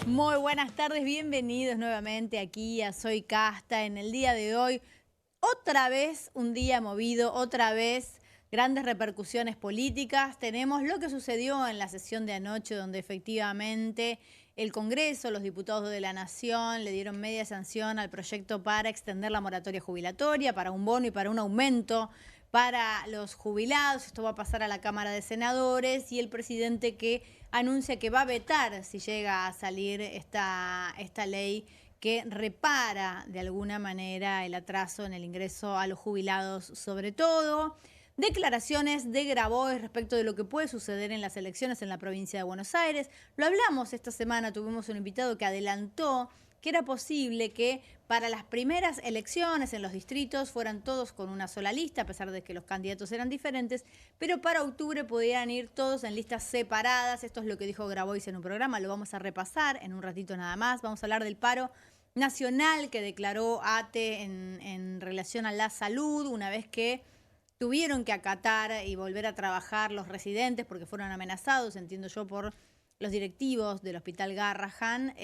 Muy buenas tardes, bienvenidos nuevamente aquí a Soy Casta. En el día de hoy, otra vez un día movido, otra vez grandes repercusiones políticas. Tenemos lo que sucedió en la sesión de anoche, donde efectivamente el Congreso, los diputados de la Nación, le dieron media sanción al proyecto para extender la moratoria jubilatoria, para un bono y para un aumento para los jubilados. Esto va a pasar a la Cámara de Senadores y el presidente que anuncia que va a vetar si llega a salir esta ley que repara de alguna manera el atraso en el ingreso a los jubilados, sobre todo. Declaraciones de Grabois respecto de lo que puede suceder en las elecciones en la provincia de Buenos Aires. Lo hablamos esta semana, tuvimos un invitado que adelantó que era posible que para las primeras elecciones en los distritos fueran todos con una sola lista, a pesar de que los candidatos eran diferentes, pero para octubre pudieran ir todos en listas separadas. Esto es lo que dijo Grabois en un programa, lo vamos a repasar en un ratito nada más. Vamos a hablar del paro nacional que declaró ATE en relación a la salud, una vez que tuvieron que acatar y volver a trabajar los residentes porque fueron amenazados, entiendo yo, por los directivos del Hospital Garrahan.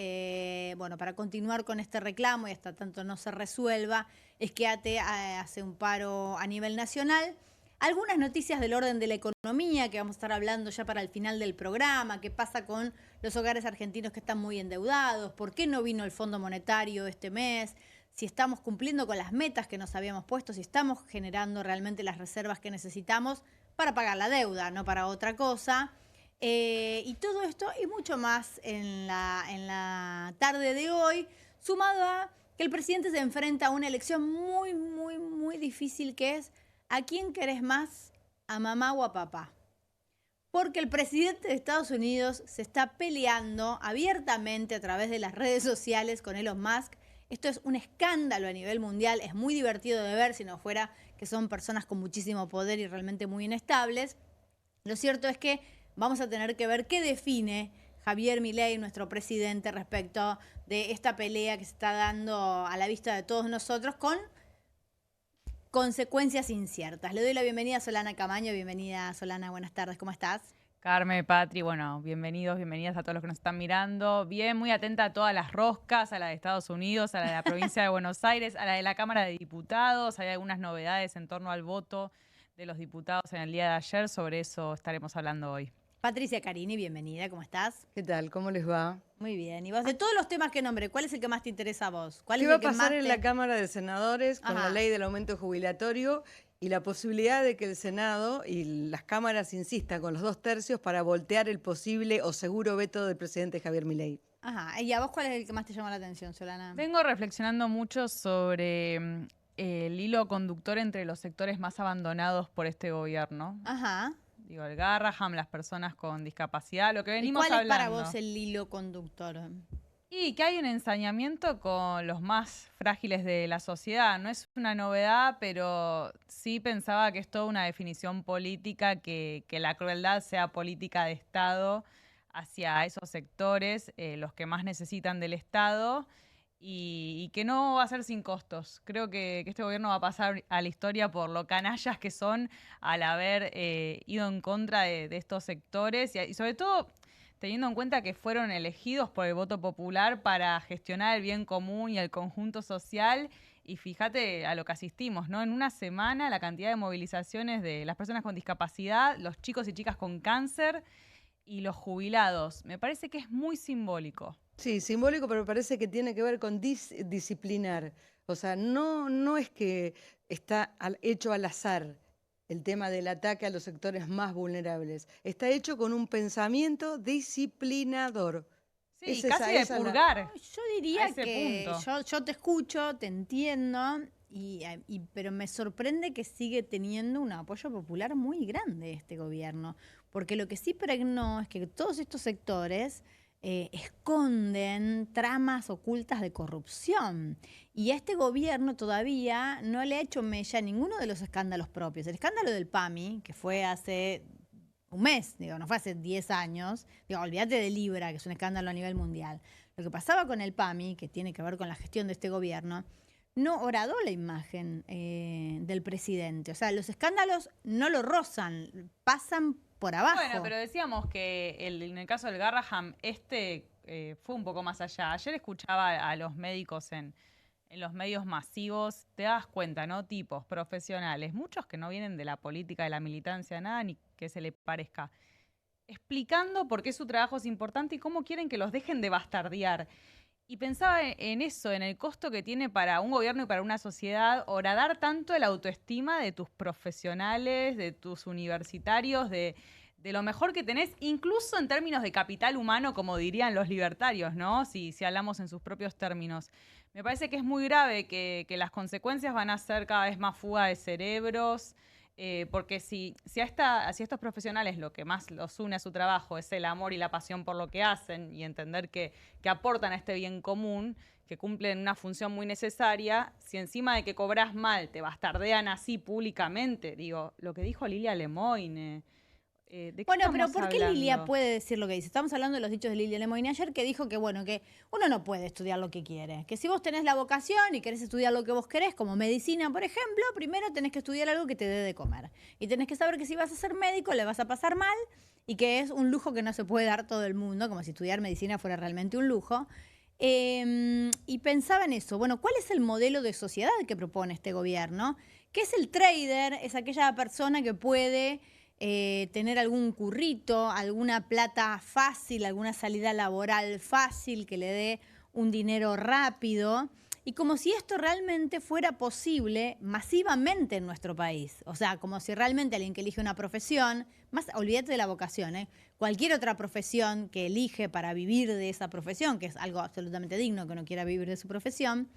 Bueno, para continuar con este reclamo y hasta tanto no se resuelva, es que ATE hace un paro a nivel nacional. Algunas noticias del orden de la economía que vamos a estar hablando ya para el final del programa. ¿Qué pasa con los hogares argentinos que están muy endeudados? ¿Por qué no vino el Fondo Monetario este mes? Si estamos cumpliendo con las metas que nos habíamos puesto, si estamos generando realmente las reservas que necesitamos para pagar la deuda, no para otra cosa. Y todo esto y mucho más en la tarde de hoy, sumado a que el presidente se enfrenta a una elección muy difícil, que es ¿a quién querés más? ¿A mamá o a papá? Porque el presidente de Estados Unidos se está peleando abiertamente a través de las redes sociales con Elon Musk. Esto es un escándalo a nivel mundial, es muy divertido de ver si no fuera que son personas con muchísimo poder y realmente muy inestables. Lo cierto es que vamos a tener que ver qué define Javier Milei, nuestro presidente, respecto de esta pelea que se está dando a la vista de todos nosotros con consecuencias inciertas. Le doy la bienvenida a Solana Camaño. Bienvenida, Solana, buenas tardes, ¿cómo estás? Carmen, Patri, bueno, bienvenidos, bienvenidas a todos los que nos están mirando. Bien, muy atenta a todas las roscas, a la de Estados Unidos, a la de la provincia de Buenos Aires, a la de la Cámara de Diputados. Hay algunas novedades en torno al voto de los diputados en el día de ayer. Sobre eso estaremos hablando hoy. Patricia Carini, bienvenida, ¿cómo estás? ¿Qué tal? ¿Cómo les va? Muy bien. Y vos, de todos los temas que nombré, ¿cuál es el que más te interesa a vos? ¿Cuál ¿Qué es va el a que pasar más en la Cámara de Senadores con la ley del aumento jubilatorio y la posibilidad de que el Senado y las cámaras insistan con los 2/3 para voltear el posible o seguro veto del presidente Javier Milei? Ajá. ¿Y a vos cuál es el que más te llama la atención, Solana? Vengo reflexionando mucho sobre el hilo conductor entre los sectores más abandonados por este gobierno. Ajá. Digo, el Garraham, las personas con discapacidad, lo que ¿Y venimos cuál es hablando. para vos el hilo conductor? Y que hay un ensañamiento con los más frágiles de la sociedad. No es una novedad, pero sí pensaba que es toda una definición política, que la crueldad sea política de Estado hacia esos sectores, los que más necesitan del Estado, y que no va a ser sin costos. Creo que este gobierno va a pasar a la historia por lo canallas que son al haber ido en contra de estos sectores y sobre todo teniendo en cuenta que fueron elegidos por el voto popular para gestionar el bien común y el conjunto social. Y fíjate a lo que asistimos, ¿no? En una semana la cantidad de movilizaciones de las personas con discapacidad, los chicos y chicas con cáncer y los jubilados. Me parece que es muy simbólico. Sí, simbólico, pero me parece que tiene que ver con disciplinar. O sea, no es que está hecho al azar el tema del ataque a los sectores más vulnerables. Está hecho con un pensamiento disciplinador. Sí, casi de purgar. Yo diría ese que punto. yo te escucho, te entiendo, pero me sorprende que sigue teniendo un apoyo popular muy grande este gobierno. Porque lo que sí pregnó es que todos estos sectores esconden tramas ocultas de corrupción. Y a este gobierno todavía no le ha hecho mella ninguno de los escándalos propios. El escándalo del PAMI, que fue hace un mes, digo, no fue hace 10 años, digo, olvídate de Libra, que es un escándalo a nivel mundial. Lo que pasaba con el PAMI, que tiene que ver con la gestión de este gobierno, no horadó la imagen del presidente. O sea, los escándalos no lo rozan, pasan por abajo. Bueno, pero decíamos que en el caso del Garraham, fue un poco más allá. Ayer escuchaba a los médicos en los medios masivos, te das cuenta, ¿no? Tipos profesionales, muchos que no vienen de la política, de la militancia, nada, ni que se le parezca, explicando por qué su trabajo es importante y cómo quieren que los dejen de bastardear. Y pensaba en eso, en el costo que tiene para un gobierno y para una sociedad horadar tanto el autoestima de tus profesionales, de tus universitarios, de lo mejor que tenés, incluso en términos de capital humano, como dirían los libertarios, ¿no? Si hablamos en sus propios términos. Me parece que es muy grave que las consecuencias van a ser cada vez más fuga de cerebros, porque si a estos profesionales lo que más los une a su trabajo es el amor y la pasión por lo que hacen y entender que aportan a este bien común, que cumplen una función muy necesaria, si encima de que cobras mal te bastardean así públicamente, digo, lo que dijo Lilia Lemoyne, ¿de qué Bueno, pero estamos ¿por qué Lilia hablando? puede decir lo que dice? Estamos hablando de los dichos de Lilia Lemoyne ayer, que dijo que, bueno, que uno no puede estudiar lo que quiere. Que si vos tenés la vocación y querés estudiar lo que vos querés, como medicina, por ejemplo, primero tenés que estudiar algo que te dé de comer. Y tenés que saber que si vas a ser médico le vas a pasar mal y que es un lujo que no se puede dar todo el mundo, como si estudiar medicina fuera realmente un lujo. Y pensaba en eso. Bueno, ¿cuál es el modelo de sociedad que propone este gobierno? ¿Qué es el trader? Es aquella persona que puede tener algún currito, alguna plata fácil, alguna salida laboral fácil que le dé un dinero rápido. Y como si esto realmente fuera posible masivamente en nuestro país. O sea, como si realmente alguien que elige una profesión, más olvídate de la vocación, cualquier otra profesión que elige para vivir de esa profesión, que es algo absolutamente digno que uno quiera vivir de su profesión,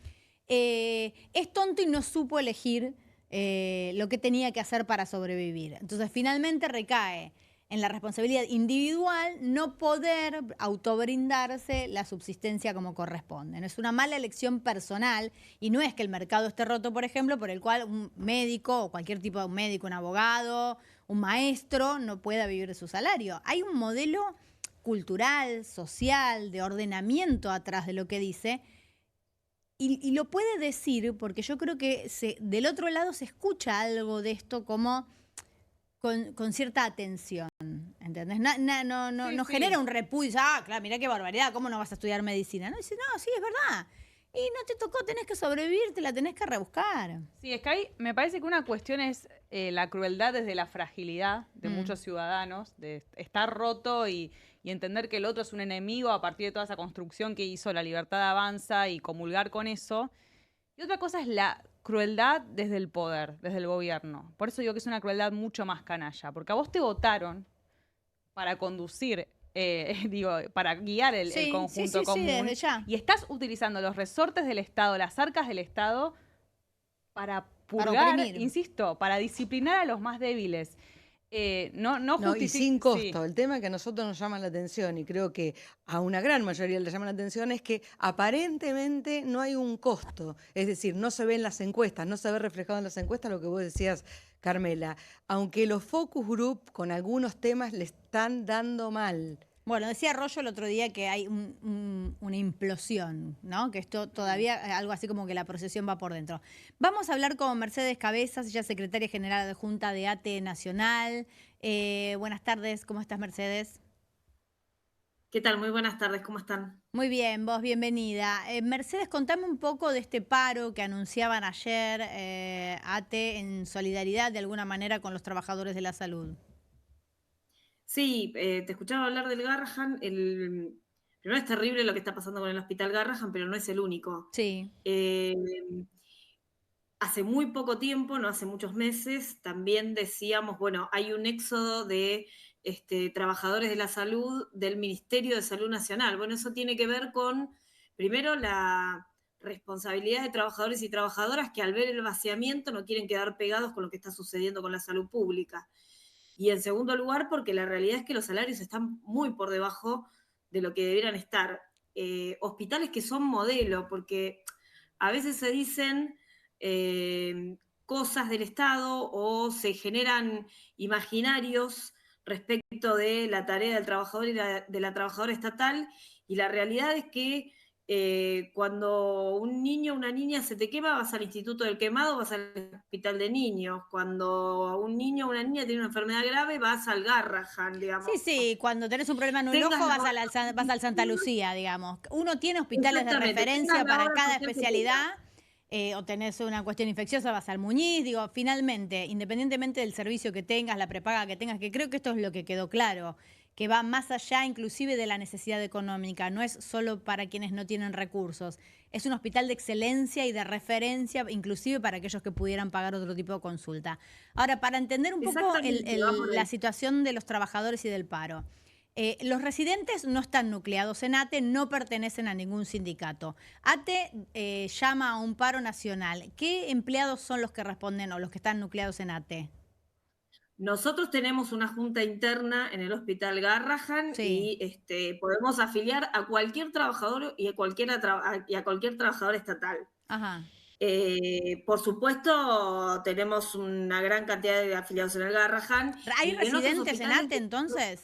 es tonto y no supo elegir lo que tenía que hacer para sobrevivir. Entonces, finalmente recae en la responsabilidad individual no poder autobrindarse la subsistencia como corresponde. Es una mala elección personal y no es que el mercado esté roto, por ejemplo, por el cual un médico o cualquier tipo de médico, un abogado, un maestro no pueda vivir de su salario. Hay un modelo cultural, social, de ordenamiento atrás de lo que dice. Y lo puede decir porque yo creo que del otro lado se escucha algo de esto como con cierta atención, ¿entendés? No Sí. genera un repudio, claro, mirá qué barbaridad, ¿cómo no vas a estudiar medicina? No, dice, no, sí, es verdad. Y no te tocó, tenés que sobrevivir, te la tenés que rebuscar. Sí, es que ahí me parece que una cuestión es la crueldad desde la fragilidad de muchos ciudadanos, de estar roto y entender que el otro es un enemigo a partir de toda esa construcción que hizo la libertad avanza y comulgar con eso. Y otra cosa es la crueldad desde el poder, desde el gobierno. Por eso digo que es una crueldad mucho más canalla, porque a vos te votaron para conducir, digo, para guiar el conjunto Sí, común. desde ya. Y estás utilizando los resortes del Estado, las arcas del Estado, para Para purgar, oprimir. insisto, para disciplinar a los más débiles. No No, y sin sí. costo. El tema que a nosotros nos llama la atención, y creo que a una gran mayoría le llama la atención, es que aparentemente no hay un costo. Es decir, no se ve en las encuestas, no se ve reflejado en las encuestas lo que vos decías, Carmela. Aunque los focus group con algunos temas le están dando mal. Bueno, decía Rollo el otro día que hay una implosión, ¿no? Que esto todavía, algo así como que la procesión va por dentro. Vamos a hablar con Mercedes Cabezas, ella es secretaria general adjunta de ATE Nacional. Buenas tardes, ¿cómo estás, Mercedes? ¿Qué tal? Muy buenas tardes, ¿cómo están? Muy bien, vos, bienvenida. Mercedes, contame un poco de este paro que anunciaban ayer ATE en solidaridad de alguna manera con los trabajadores de la salud. Sí, te escuchaba hablar del Garrahan. Primero es terrible lo que está pasando con el Hospital Garrahan, pero no es el único. Sí. Hace muy poco tiempo, no hace muchos meses, también decíamos, bueno, hay un éxodo de trabajadores de la salud del Ministerio de Salud Nacional. Bueno, eso tiene que ver con, primero, la responsabilidad de trabajadores y trabajadoras que al ver el vaciamiento no quieren quedar pegados con lo que está sucediendo con la salud pública. Y en segundo lugar, porque la realidad es que los salarios están muy por debajo de lo que debieran estar. Hospitales que son modelo, porque a veces se dicen cosas del Estado o se generan imaginarios respecto de la tarea del trabajador y de la trabajadora estatal, y la realidad es que cuando un niño o una niña se te quema, vas al Instituto del Quemado, vas al Hospital de Niños. Cuando un niño o una niña tiene una enfermedad grave, vas al Garrahan, digamos. Sí, cuando tenés un problema en un ojo vas al Santa Lucía, digamos. Uno tiene hospitales de referencia para cada especialidad, o tenés una cuestión infecciosa, vas al Muñiz, digo, finalmente, independientemente del servicio que tengas, la prepaga que tengas, que creo que esto es lo que quedó claro, que va más allá inclusive de la necesidad económica, no es solo para quienes no tienen recursos, es un hospital de excelencia y de referencia, inclusive para aquellos que pudieran pagar otro tipo de consulta. Ahora, para entender un poco la situación de los trabajadores y del paro, los residentes no están nucleados en ATE, no pertenecen a ningún sindicato. ATE llama a un paro nacional. ¿Qué empleados son los que responden o los que están nucleados en ATE? Nosotros tenemos una junta interna en el Hospital Garrahan y podemos afiliar a cualquier trabajador y a cualquier trabajador estatal. Ajá. Por supuesto, tenemos una gran cantidad de afiliados en el Garrahan. ¿Hay residentes en ATE entonces?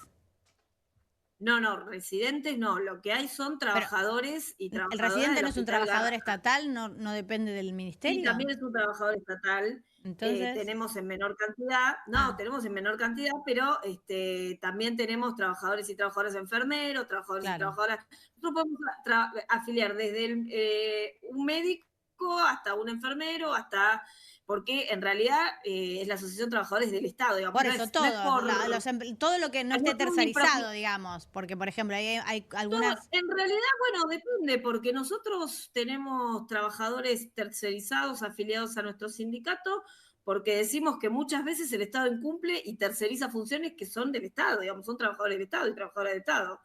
No, residentes no. Lo que hay son trabajadores y trabajadoras. ¿El residente no es un trabajador estatal? ¿No depende del ministerio? Sí, también es un trabajador estatal. Entonces, tenemos en menor cantidad, tenemos en menor cantidad, pero también tenemos trabajadores y trabajadoras enfermeros, trabajadores y trabajadoras. Nosotros podemos afiliar desde un médico hasta un enfermero, porque en realidad es la Asociación de Trabajadores del Estado. Digamos. Por eso, todo lo que no esté tercerizado, digamos, porque, por ejemplo, hay algunas... En realidad, bueno, depende, porque nosotros tenemos trabajadores tercerizados afiliados a nuestro sindicato, porque decimos que muchas veces el Estado incumple y terceriza funciones que son del Estado, digamos, son trabajadores del Estado y trabajadoras del Estado.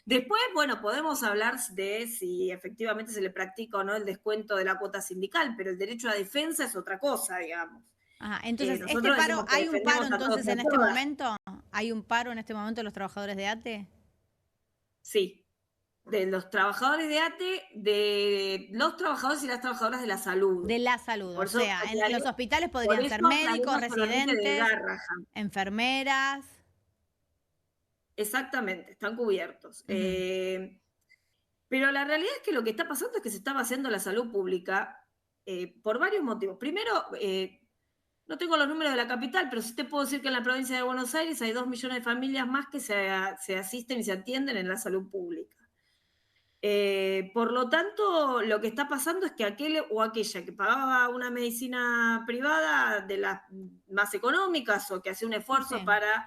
Después, bueno, podemos hablar de si efectivamente se le practica o no el descuento de la cuota sindical, pero el derecho a defensa es otra cosa, digamos. Ajá, entonces, ¿hay un paro entonces en este momento? ¿Hay un paro en este momento de los trabajadores de ATE? Sí, de los trabajadores de ATE, de los trabajadores y las trabajadoras de la salud. De la salud, o sea, en los hospitales podrían ser médicos, residentes, enfermeras. Exactamente, están cubiertos. Pero la realidad es que lo que está pasando es que se está vaciando la salud pública por varios motivos. Primero, no tengo los números de la capital, pero sí te puedo decir que en la provincia de Buenos Aires hay 2 millones de familias más que se asisten y se atienden en la salud pública. Por lo tanto, lo que está pasando es que aquel o aquella que pagaba una medicina privada de las más económicas o que hacía un esfuerzo para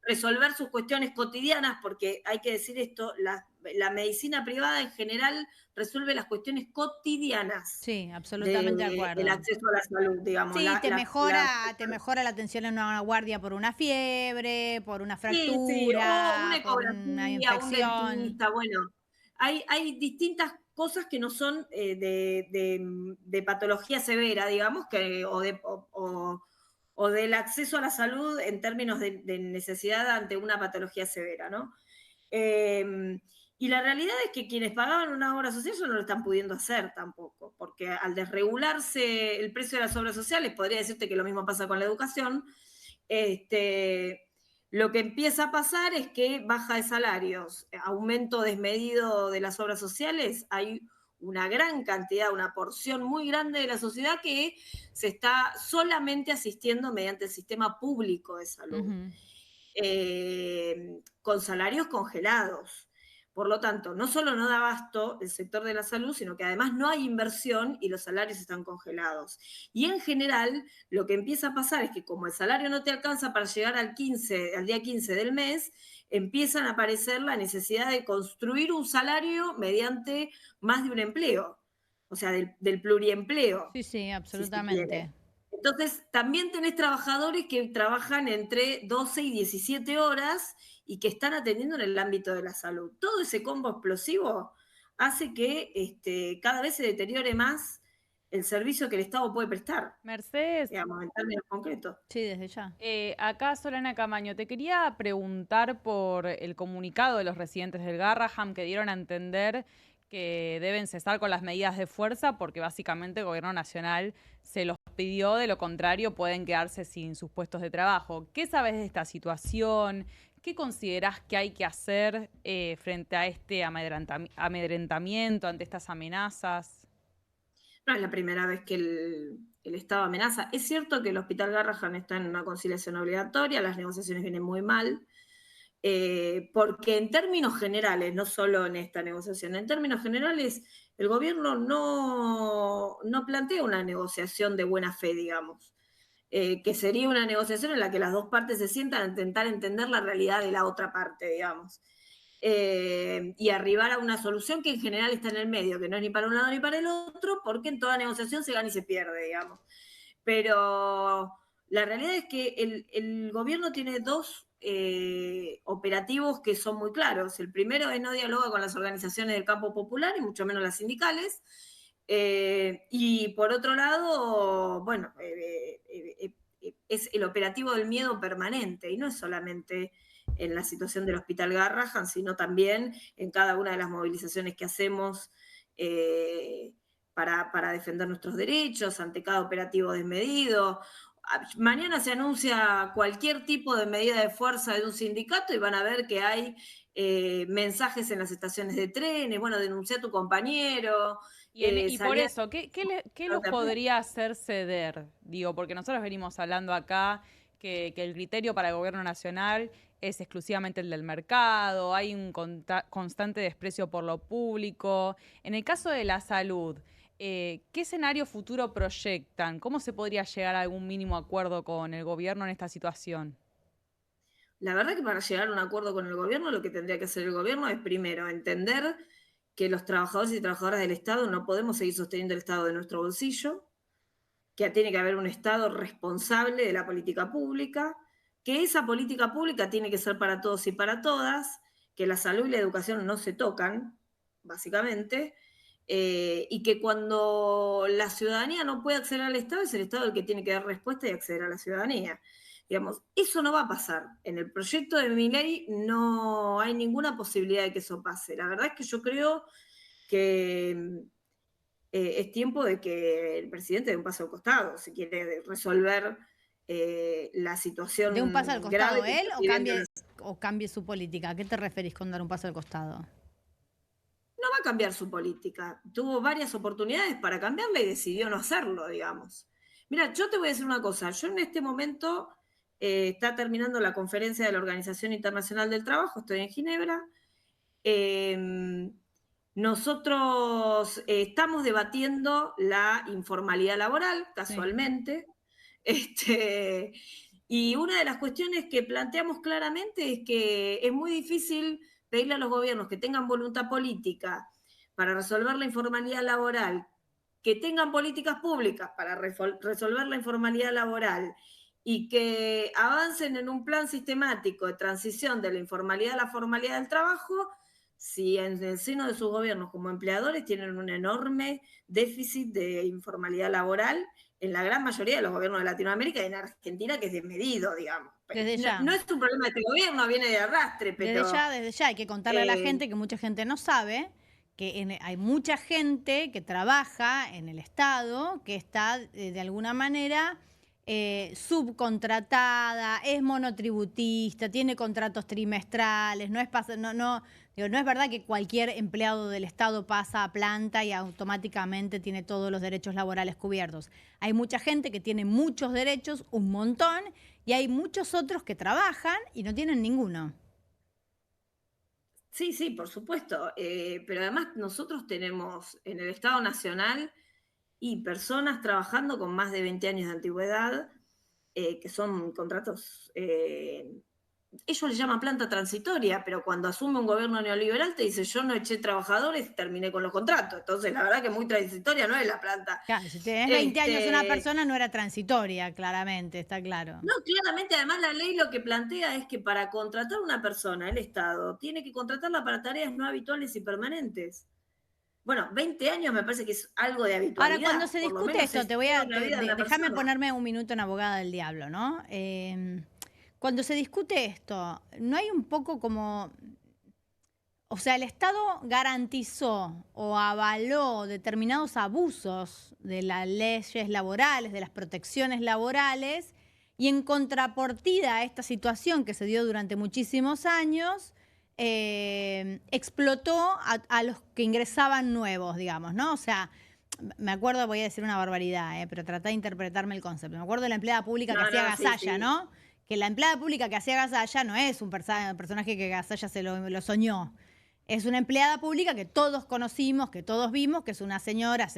resolver sus cuestiones cotidianas, porque hay que decir esto, la medicina privada en general resuelve las cuestiones cotidianas. Sí, absolutamente de acuerdo. El acceso a la salud, digamos. Sí, te mejora la atención en una guardia por una fiebre, por una fractura, o por una infección. Un dentista, bueno. Hay distintas cosas que no son de patología severa, digamos, o del acceso a la salud en términos de necesidad ante una patología severa, ¿no? Y la realidad es que quienes pagaban una obra social ya no lo están pudiendo hacer tampoco, porque al desregularse el precio de las obras sociales, podría decirte que lo mismo pasa con la educación, lo que empieza a pasar es que baja de salarios, aumento desmedido de las obras sociales, hay una gran cantidad, una porción muy grande de la sociedad que se está solamente asistiendo mediante el sistema público de salud, con salarios congelados. Por lo tanto, no solo no da abasto el sector de la salud, sino que además no hay inversión y los salarios están congelados. Y en general, lo que empieza a pasar es que como el salario no te alcanza para llegar al día 15 del mes, empiezan a aparecer la necesidad de construir un salario mediante más de un empleo, o sea, del pluriempleo. Sí, absolutamente. Entonces, también tenés trabajadores que trabajan entre 12 y 17 horas y que están atendiendo en el ámbito de la salud. Todo ese combo explosivo hace que cada vez se deteriore más el servicio que el Estado puede prestar. Mercedes. Digamos, en términos concretos. Sí, desde ya. Acá, Solana Camaño, te quería preguntar por el comunicado de los residentes del Garrahan que dieron a entender que deben cesar con las medidas de fuerza porque básicamente el gobierno nacional se los pidió, de lo contrario pueden quedarse sin sus puestos de trabajo. ¿Qué sabes de esta situación? ¿qué considerás que hay que hacer frente a este amedrentamiento, ante estas amenazas? No es la primera vez que el Estado amenaza. Es cierto que el Hospital Garrahan está en una conciliación obligatoria, las negociaciones vienen muy mal, porque en términos generales, no solo en esta negociación, en términos generales, el gobierno no plantea una negociación de buena fe, digamos, que sería una negociación en la que las dos partes se sientan a intentar entender la realidad de la otra parte, digamos. Y arribar a una solución que en general está en el medio, que no es ni para un lado ni para el otro, porque en toda negociación se gana y se pierde, digamos. Pero la realidad es que el gobierno tiene dos operativos que son muy claros. El primero es no dialoga con las organizaciones del campo popular y mucho menos las sindicales. Y por otro lado, bueno, es el operativo del miedo permanente y no es solamente en la situación del Hospital Garrahan, sino también en cada una de las movilizaciones que hacemos para defender nuestros derechos, ante cada operativo desmedido. Mañana se anuncia cualquier tipo de medida de fuerza de un sindicato y van a ver que hay mensajes en las estaciones de trenes, bueno, denuncia a tu compañero. Y por eso, ¿qué los podría hacer ceder? Digo, porque nosotros venimos hablando acá que el criterio para el gobierno nacional es exclusivamente el del mercado, hay un constante desprecio por lo público. En el caso de la salud, ¿qué escenario futuro proyectan? ¿Cómo se podría llegar a algún mínimo acuerdo con el gobierno en esta situación? La verdad que para llegar a un acuerdo con el gobierno, lo que tendría que hacer el gobierno es primero entender que los trabajadores y trabajadoras del Estado no podemos seguir sosteniendo el Estado de nuestro bolsillo, que tiene que haber un Estado responsable de la política pública, que esa política pública tiene que ser para todos y para todas, que la salud y la educación no se tocan, básicamente, y que cuando la ciudadanía no puede acceder al Estado, es el Estado el que tiene que dar respuesta y acceder a la ciudadanía. Digamos, eso no va a pasar. En el proyecto de mi ley no hay ninguna posibilidad de que eso pase. La verdad es que yo creo que es tiempo de que el presidente dé un paso al costado, si quiere resolver la situación ¿De un paso al costado grave él o cambie su política? ¿A qué te referís con dar un paso al costado? No va a cambiar su política. Tuvo varias oportunidades para cambiarla y decidió no hacerlo, digamos. Mira, yo te voy a decir una cosa. Yo en este momento está terminando la conferencia de la Organización Internacional del Trabajo, estoy en Ginebra. Nosotros estamos debatiendo la informalidad laboral, casualmente. Sí. Y una de las cuestiones que planteamos claramente es que es muy difícil pedirle a los gobiernos que tengan voluntad política para resolver la informalidad laboral, que tengan políticas públicas para resolver la informalidad laboral y que avancen en un plan sistemático de transición de la informalidad a la formalidad del trabajo, si en el seno de sus gobiernos como empleadores tienen un enorme déficit de informalidad laboral en la gran mayoría de los gobiernos de Latinoamérica y en Argentina, que es desmedido, digamos. Desde ya. No es un problema de este gobierno, viene de arrastre, pero... Desde ya hay que contarle a la gente, que mucha gente no sabe, que hay mucha gente que trabaja en el Estado, que está de alguna manera subcontratada, es monotributista, tiene contratos trimestrales, no es verdad que cualquier empleado del Estado pasa a planta y automáticamente tiene todos los derechos laborales cubiertos. Hay mucha gente que tiene muchos derechos, un montón, y hay muchos otros que trabajan y no tienen ninguno. Sí, sí, por supuesto. Pero además nosotros tenemos en el Estado Nacional y personas trabajando con más de 20 años de antigüedad, que son contratos, ellos le llaman planta transitoria, pero cuando asume un gobierno neoliberal te dice yo no eché trabajadores, terminé con los contratos. Entonces la verdad que muy transitoria no es la planta. Claro, si tenés 20 años una persona no era transitoria, claramente, está claro. No, claramente, además la ley lo que plantea es que para contratar a una persona, el Estado, tiene que contratarla para tareas no habituales y permanentes. Bueno, 20 años me parece que es algo de habitualidad. Ahora, cuando se discute esto, déjame ponerme un minuto en abogada del diablo, ¿no? Cuando se discute esto, ¿no hay un poco como... O sea, el Estado garantizó o avaló determinados abusos de las leyes laborales, de las protecciones laborales, Y en contrapartida a esta situación que se dio durante muchísimos años, explotó a los que ingresaban nuevos, digamos, ¿no? O sea, me acuerdo, voy a decir una barbaridad, pero tratá de interpretarme el concepto. Me acuerdo de la empleada pública que hacía Gasalla, ¿no? Que la empleada pública que hacía Gasalla no es un personaje que Gasalla se lo soñó. Es una empleada pública que todos conocimos, que todos vimos, que es una señora,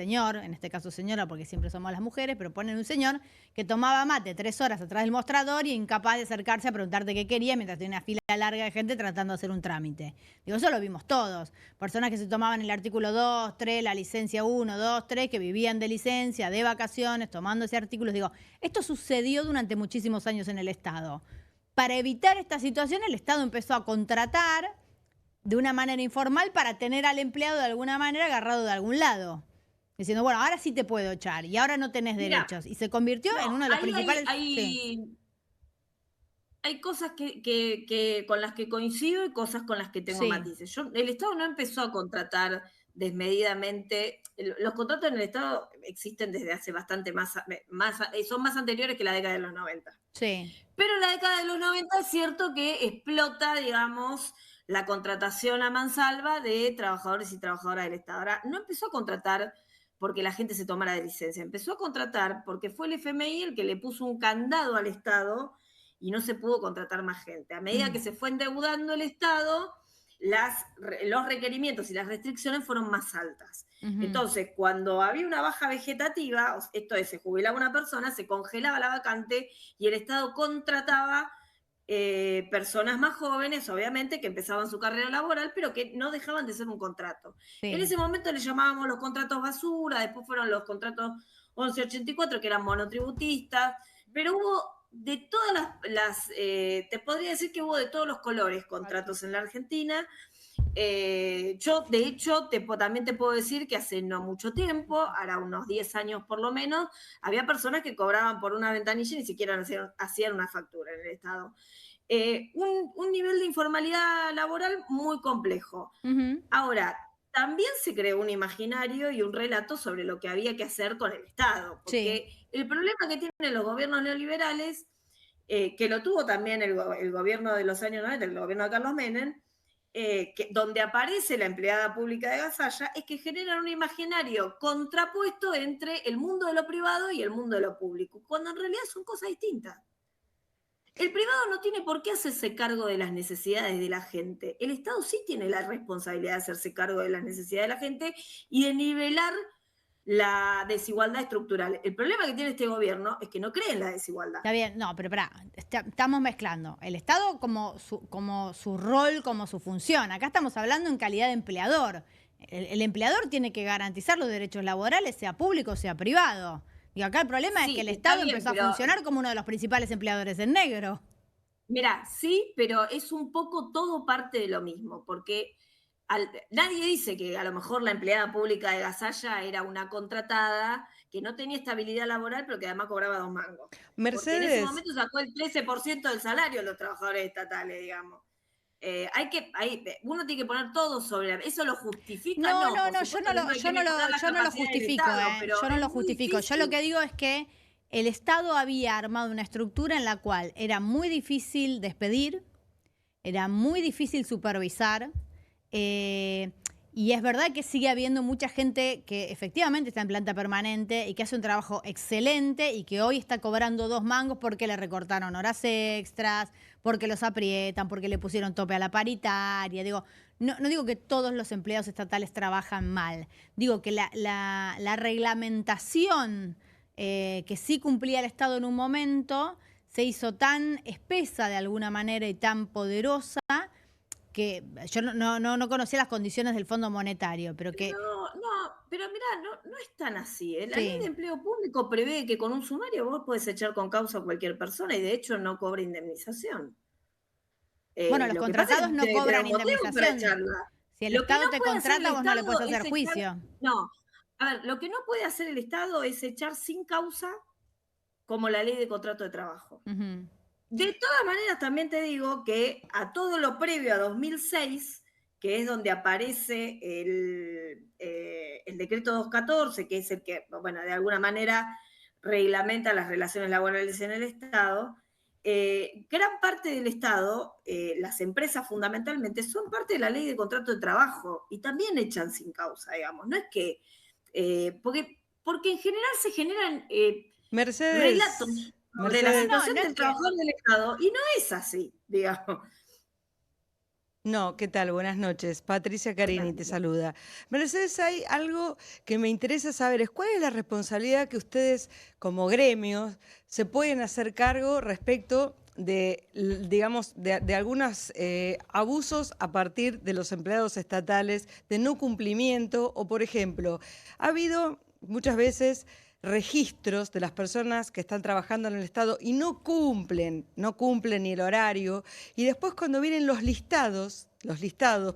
en este caso señora porque siempre somos las mujeres, pero ponen un señor que tomaba mate 3 horas atrás del mostrador y incapaz de acercarse a preguntarte qué quería mientras tenía una fila larga de gente tratando de hacer un trámite. Digo, eso lo vimos todos. Personas que se tomaban el artículo 2, 3, la licencia 1, 2, 3, que vivían de licencia, de vacaciones, tomando ese artículo. Digo, esto sucedió durante muchísimos años en el Estado. Para evitar esta situación, el Estado empezó a contratar de una manera informal para tener al empleado de alguna manera agarrado de algún lado. Diciendo, bueno, ahora sí te puedo echar y ahora no tenés derechos. Y se convirtió en uno de los principales... Hay cosas que con las que coincido y cosas con las que tengo matices. El Estado no empezó a contratar desmedidamente. Los contratos en el Estado existen desde hace bastante son más anteriores que la década de los 90. Sí. Pero en la década de los 90 es cierto que explota, digamos, la contratación a mansalva de trabajadores y trabajadoras del Estado. Ahora, no empezó a contratar porque la gente se tomara de licencia, empezó a contratar porque fue el FMI el que le puso un candado al Estado y no se pudo contratar más gente. A medida que se fue endeudando el Estado, los requerimientos y las restricciones fueron más altas. Entonces, cuando había una baja vegetativa, esto es, se jubilaba una persona, se congelaba la vacante y el Estado contrataba personas más jóvenes, obviamente, que empezaban su carrera laboral, pero que no dejaban de ser un contrato. En ese momento le llamábamos los contratos basura, después fueron los contratos 1184, que eran monotributistas, pero hubo de todas te podría decir que hubo de todos los colores contratos en la Argentina. Yo, de hecho, también te puedo decir que hace no mucho tiempo, ahora unos 10 años por lo menos, había personas que cobraban por una ventanilla y ni siquiera hacían una factura en el Estado. Un nivel de informalidad laboral muy complejo. Ahora, también se creó un imaginario y un relato sobre lo que había que hacer con el Estado, porque el problema que tienen los gobiernos neoliberales, que lo tuvo también el gobierno de los años 90, el gobierno de Carlos Menem, donde aparece la empleada pública de Gasalla, es que generan un imaginario contrapuesto entre el mundo de lo privado y el mundo de lo público, cuando en realidad son cosas distintas. El privado no tiene por qué hacerse cargo de las necesidades de la gente. El Estado sí tiene la responsabilidad de hacerse cargo de las necesidades de la gente y de nivelar la desigualdad estructural. El problema que tiene este gobierno es que no cree en la desigualdad. Está bien, no, pero pará, estamos mezclando el Estado como su rol, como su función. Acá estamos hablando en calidad de empleador. El empleador tiene que garantizar los derechos laborales, sea público o sea privado. Y acá el problema es que el Estado empezó a funcionar como uno de los principales empleadores en negro. Mira, sí, pero es un poco todo parte de lo mismo, porque nadie dice que a lo mejor la empleada pública de Gasalla era una contratada que no tenía estabilidad laboral, pero que además cobraba 2 mangos. Mercedes. Porque en ese momento sacó el 13% del salario de los trabajadores estatales, digamos. Uno tiene que poner todo sobre eso. ¿Lo justifica? No, yo no lo justifico. Yo no lo justifico. Yo lo que digo es que el Estado había armado una estructura en la cual era muy difícil despedir, era muy difícil supervisar, y es verdad que sigue habiendo mucha gente que efectivamente está en planta permanente y que hace un trabajo excelente y que hoy está cobrando 2 mangos porque le recortaron horas extras, porque los aprietan, porque le pusieron tope a la paritaria. Digo, no digo que todos los empleados estatales trabajan mal. Digo que la reglamentación que sí cumplía el Estado en un momento se hizo tan espesa de alguna manera y tan poderosa que yo no conocía las condiciones del Fondo Monetario, pero que... Pero mirá, no es tan así. La ley de empleo público prevé que con un sumario vos podés echar con causa a cualquier persona y de hecho no cobra indemnización. Bueno, los contratados no cobran indemnización. Si el Estado te contrata, vos no le podés hacer juicio. No, a ver, lo que no puede hacer el Estado es echar sin causa como la ley de contrato de trabajo. De todas maneras, también te digo que a todo lo previo a 2006, que es donde aparece el decreto 214, que es el que, bueno, de alguna manera reglamenta las relaciones laborales en el Estado, gran parte del Estado, las empresas fundamentalmente, son parte de la ley de contrato de trabajo y también echan sin causa, digamos. No es que, porque en general se generan relatos sobre la situación del trabajador del Estado y no es así, digamos. No, ¿qué tal? Buenas noches. Patricia Carini te saluda. Mercedes, hay algo que me interesa saber, es cuál es la responsabilidad que ustedes como gremios se pueden hacer cargo respecto de, digamos, de algunos abusos a partir de los empleados estatales, de no cumplimiento, o por ejemplo, ha habido muchas veces registros de las personas que están trabajando en el Estado y no cumplen ni el horario, y después cuando vienen los listados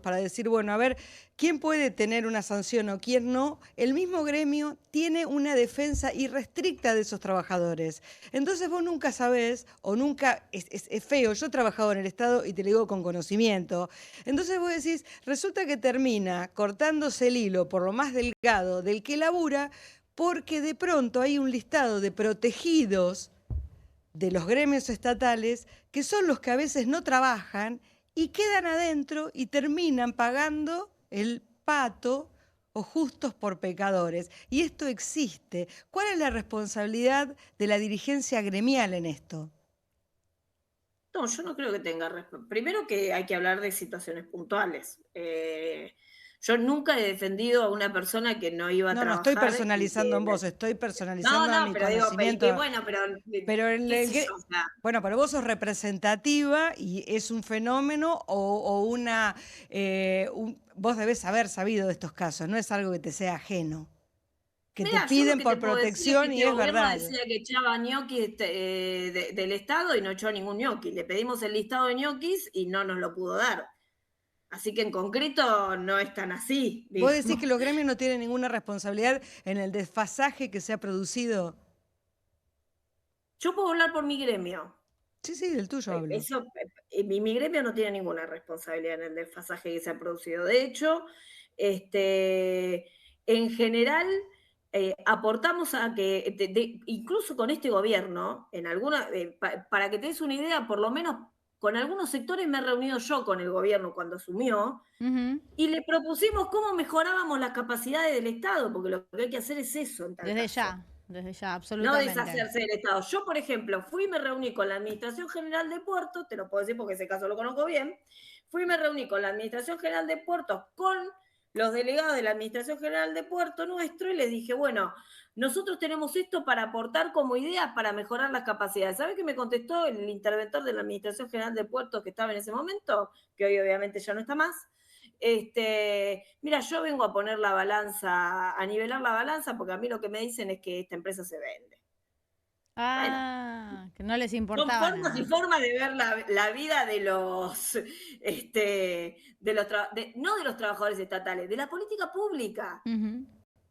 para decir, bueno, a ver, ¿quién puede tener una sanción o quién no? El mismo gremio tiene una defensa irrestricta de esos trabajadores. Entonces vos nunca sabés, o nunca, es feo, yo he trabajado en el Estado y te lo digo con conocimiento, entonces vos decís, resulta que termina cortándose el hilo por lo más delgado del que labura, porque de pronto hay un listado de protegidos de los gremios estatales que son los que a veces no trabajan y quedan adentro y terminan pagando el pato o justos por pecadores. Y esto existe. ¿Cuál es la responsabilidad de la dirigencia gremial en esto? No, yo no creo que tenga. Primero que hay que hablar de situaciones puntuales. Yo nunca he defendido a una persona que no iba a trabajar. No estoy personalizando en vos, estoy personalizando a mi pero conocimiento. digo, bueno, pero vos sos representativa y es un fenómeno o una... vos debés haber sabido de estos casos, no es algo que te sea ajeno. Que te piden por protección y es verdad. El decía que echaba ñoquis del Estado y no echó ningún ñoqui. Le pedimos el listado de ñoquis y no nos lo pudo dar. Así que en concreto no es tan así. ¿Vos decís que los gremios no tienen ninguna responsabilidad en el desfasaje que se ha producido? Yo puedo hablar por mi gremio. Sí, del tuyo hablo. Mi gremio no tiene ninguna responsabilidad en el desfasaje que se ha producido. De hecho, en general... aportamos a que, incluso con este gobierno, para que te des una idea, por lo menos con algunos sectores me he reunido yo con el gobierno cuando asumió, y le propusimos cómo mejorábamos las capacidades del Estado, porque lo que hay que hacer es eso. Desde ya, absolutamente. No deshacerse del Estado. Yo, por ejemplo, fui y me reuní con la Administración General de Puertos, te lo puedo decir porque ese caso lo conozco bien, fui y me reuní con la Administración General de Puertos, con los delegados de la Administración General de Puerto nuestro, y les dije, bueno, nosotros tenemos esto para aportar como ideas para mejorar las capacidades. ¿Sabe qué me contestó el interventor de la Administración General de Puertos que estaba en ese momento? Que hoy obviamente ya no está más. Mira, yo vengo a poner la balanza, a nivelar la balanza, porque a mí lo que me dicen es que esta empresa se vende. Bueno, que no les importaba. Son formas y formas de ver la vida de los, no de los trabajadores estatales, de la política pública.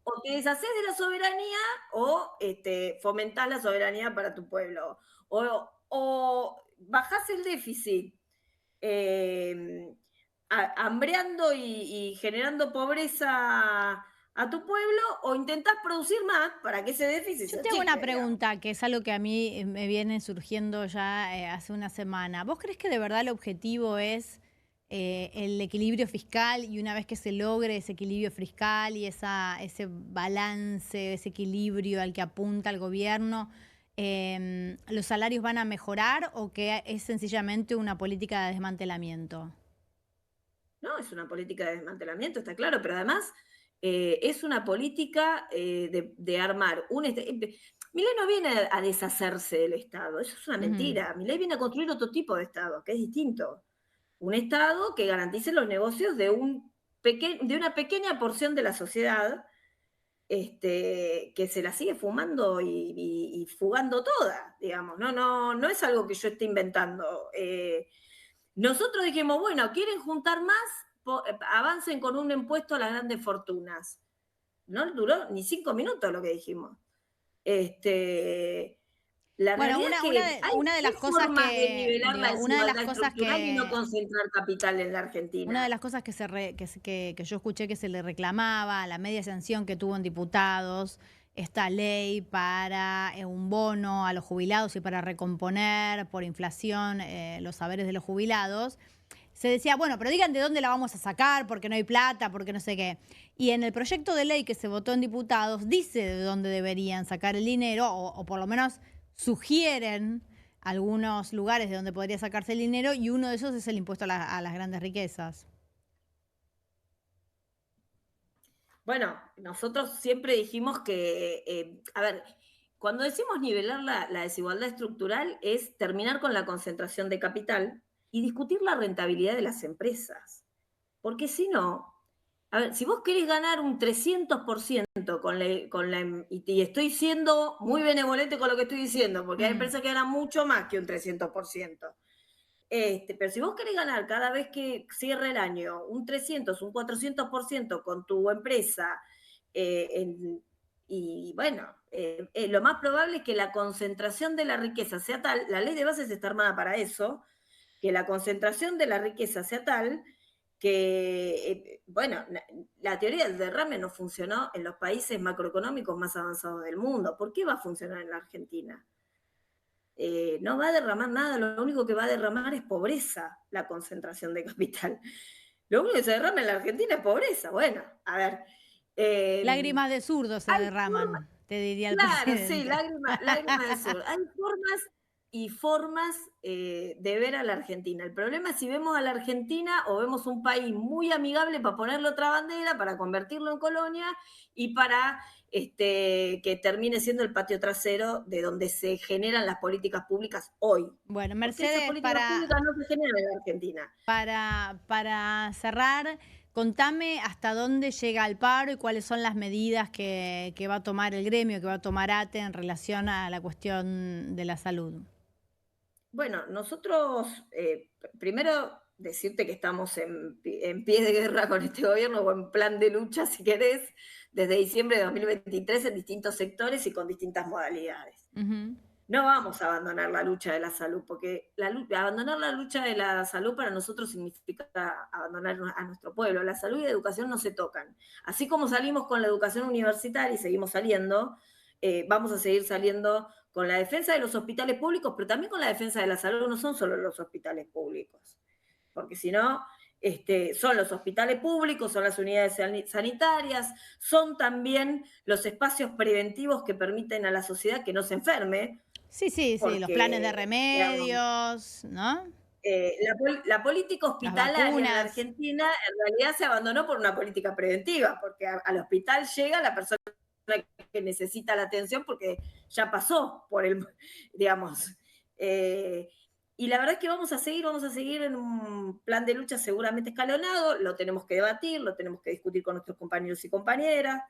O te deshaces de la soberanía o fomentás la soberanía para tu pueblo. O bajás el déficit hambreando y generando pobreza a tu pueblo, o intentás producir más para que ese déficit se achique. Yo tengo una pregunta que es algo que a mí me viene surgiendo ya hace una semana. ¿Vos crees que de verdad el objetivo es el equilibrio fiscal, y una vez que se logre ese equilibrio fiscal y ese balance, ese equilibrio al que apunta el gobierno, los salarios van a mejorar, o que es sencillamente una política de desmantelamiento? No, es una política de desmantelamiento, está claro, pero además es una política de armar un... Milei no viene a deshacerse del Estado, eso es una mentira. Milei viene a construir otro tipo de Estado, que es distinto. Un Estado que garantice los negocios de una pequeña porción de la sociedad, que se la sigue fumando y fugando toda, digamos. No es algo que yo esté inventando. Nosotros dijimos, bueno, ¿quieren juntar más? Avancen con un impuesto a las grandes fortunas. No duró ni 5 minutos lo que dijimos. Una de las cosas que y no concentrar capital en la Argentina. Una de las cosas que yo escuché que se le reclamaba a la media sanción que tuvo en diputados esta ley para un bono a los jubilados y para recomponer por inflación los saberes de los jubilados, se decía, bueno, pero digan de dónde la vamos a sacar, porque no hay plata, porque no sé qué. Y en el proyecto de ley que se votó en diputados dice de dónde deberían sacar el dinero, o por lo menos sugieren algunos lugares de donde podría sacarse el dinero, y uno de esos es el impuesto a las grandes riquezas. Bueno, nosotros siempre dijimos que, a ver, cuando decimos nivelar la desigualdad estructural es terminar con la concentración de capital y discutir la rentabilidad de las empresas. Porque si no, a ver, si vos querés ganar un 300% y estoy siendo muy benevolente con lo que estoy diciendo, porque hay empresas que ganan mucho más que un 300%. Pero si vos querés ganar cada vez que cierre el año un 300, un 400% con tu empresa, y bueno, lo más probable es que la concentración de la riqueza sea tal, la ley de bases está armada para eso, que la concentración de la riqueza sea tal que, bueno, la teoría del derrame no funcionó en los países macroeconómicos más avanzados del mundo. ¿Por qué va a funcionar en la Argentina? No va a derramar nada, lo único que va a derramar es pobreza, la concentración de capital. Lo único que se derrama en la Argentina es pobreza. Bueno, a ver. Lágrimas de zurdo se derraman, te diría el presidente. Claro, sí, lágrimas de zurdo. Hay formas y formas de ver a la Argentina. El problema es si vemos a la Argentina o vemos un país muy amigable para ponerle otra bandera, para convertirlo en colonia y para que termine siendo el patio trasero de donde se generan las políticas públicas hoy. Bueno, Mercedes, esas políticas públicas no se generan en la Argentina. Para cerrar, contame hasta dónde llega el paro y cuáles son las medidas que va a tomar el gremio, que va a tomar ATE en relación a la cuestión de la salud. Bueno, nosotros, primero decirte que estamos en pie de guerra con este gobierno o en plan de lucha, si querés, desde diciembre de 2023 en distintos sectores y con distintas modalidades. No vamos a abandonar la lucha de la salud, porque abandonar la lucha de la salud para nosotros significa abandonar a nuestro pueblo. La salud y la educación no se tocan. Así como salimos con la educación universitaria y seguimos saliendo, vamos a seguir saliendo con la defensa de los hospitales públicos, pero también con la defensa de la salud. No son solo los hospitales públicos, porque si no, son los hospitales públicos, son las unidades sanitarias, son también los espacios preventivos que permiten a la sociedad que no se enferme. Sí, porque, los planes de remedios, ¿no? La política hospitalaria en la Argentina en realidad se abandonó por una política preventiva, porque al hospital llega la persona que necesita la atención porque ya pasó por el, digamos. Y la verdad es que vamos a seguir en un plan de lucha seguramente escalonado, lo tenemos que debatir, lo tenemos que discutir con nuestros compañeros y compañeras,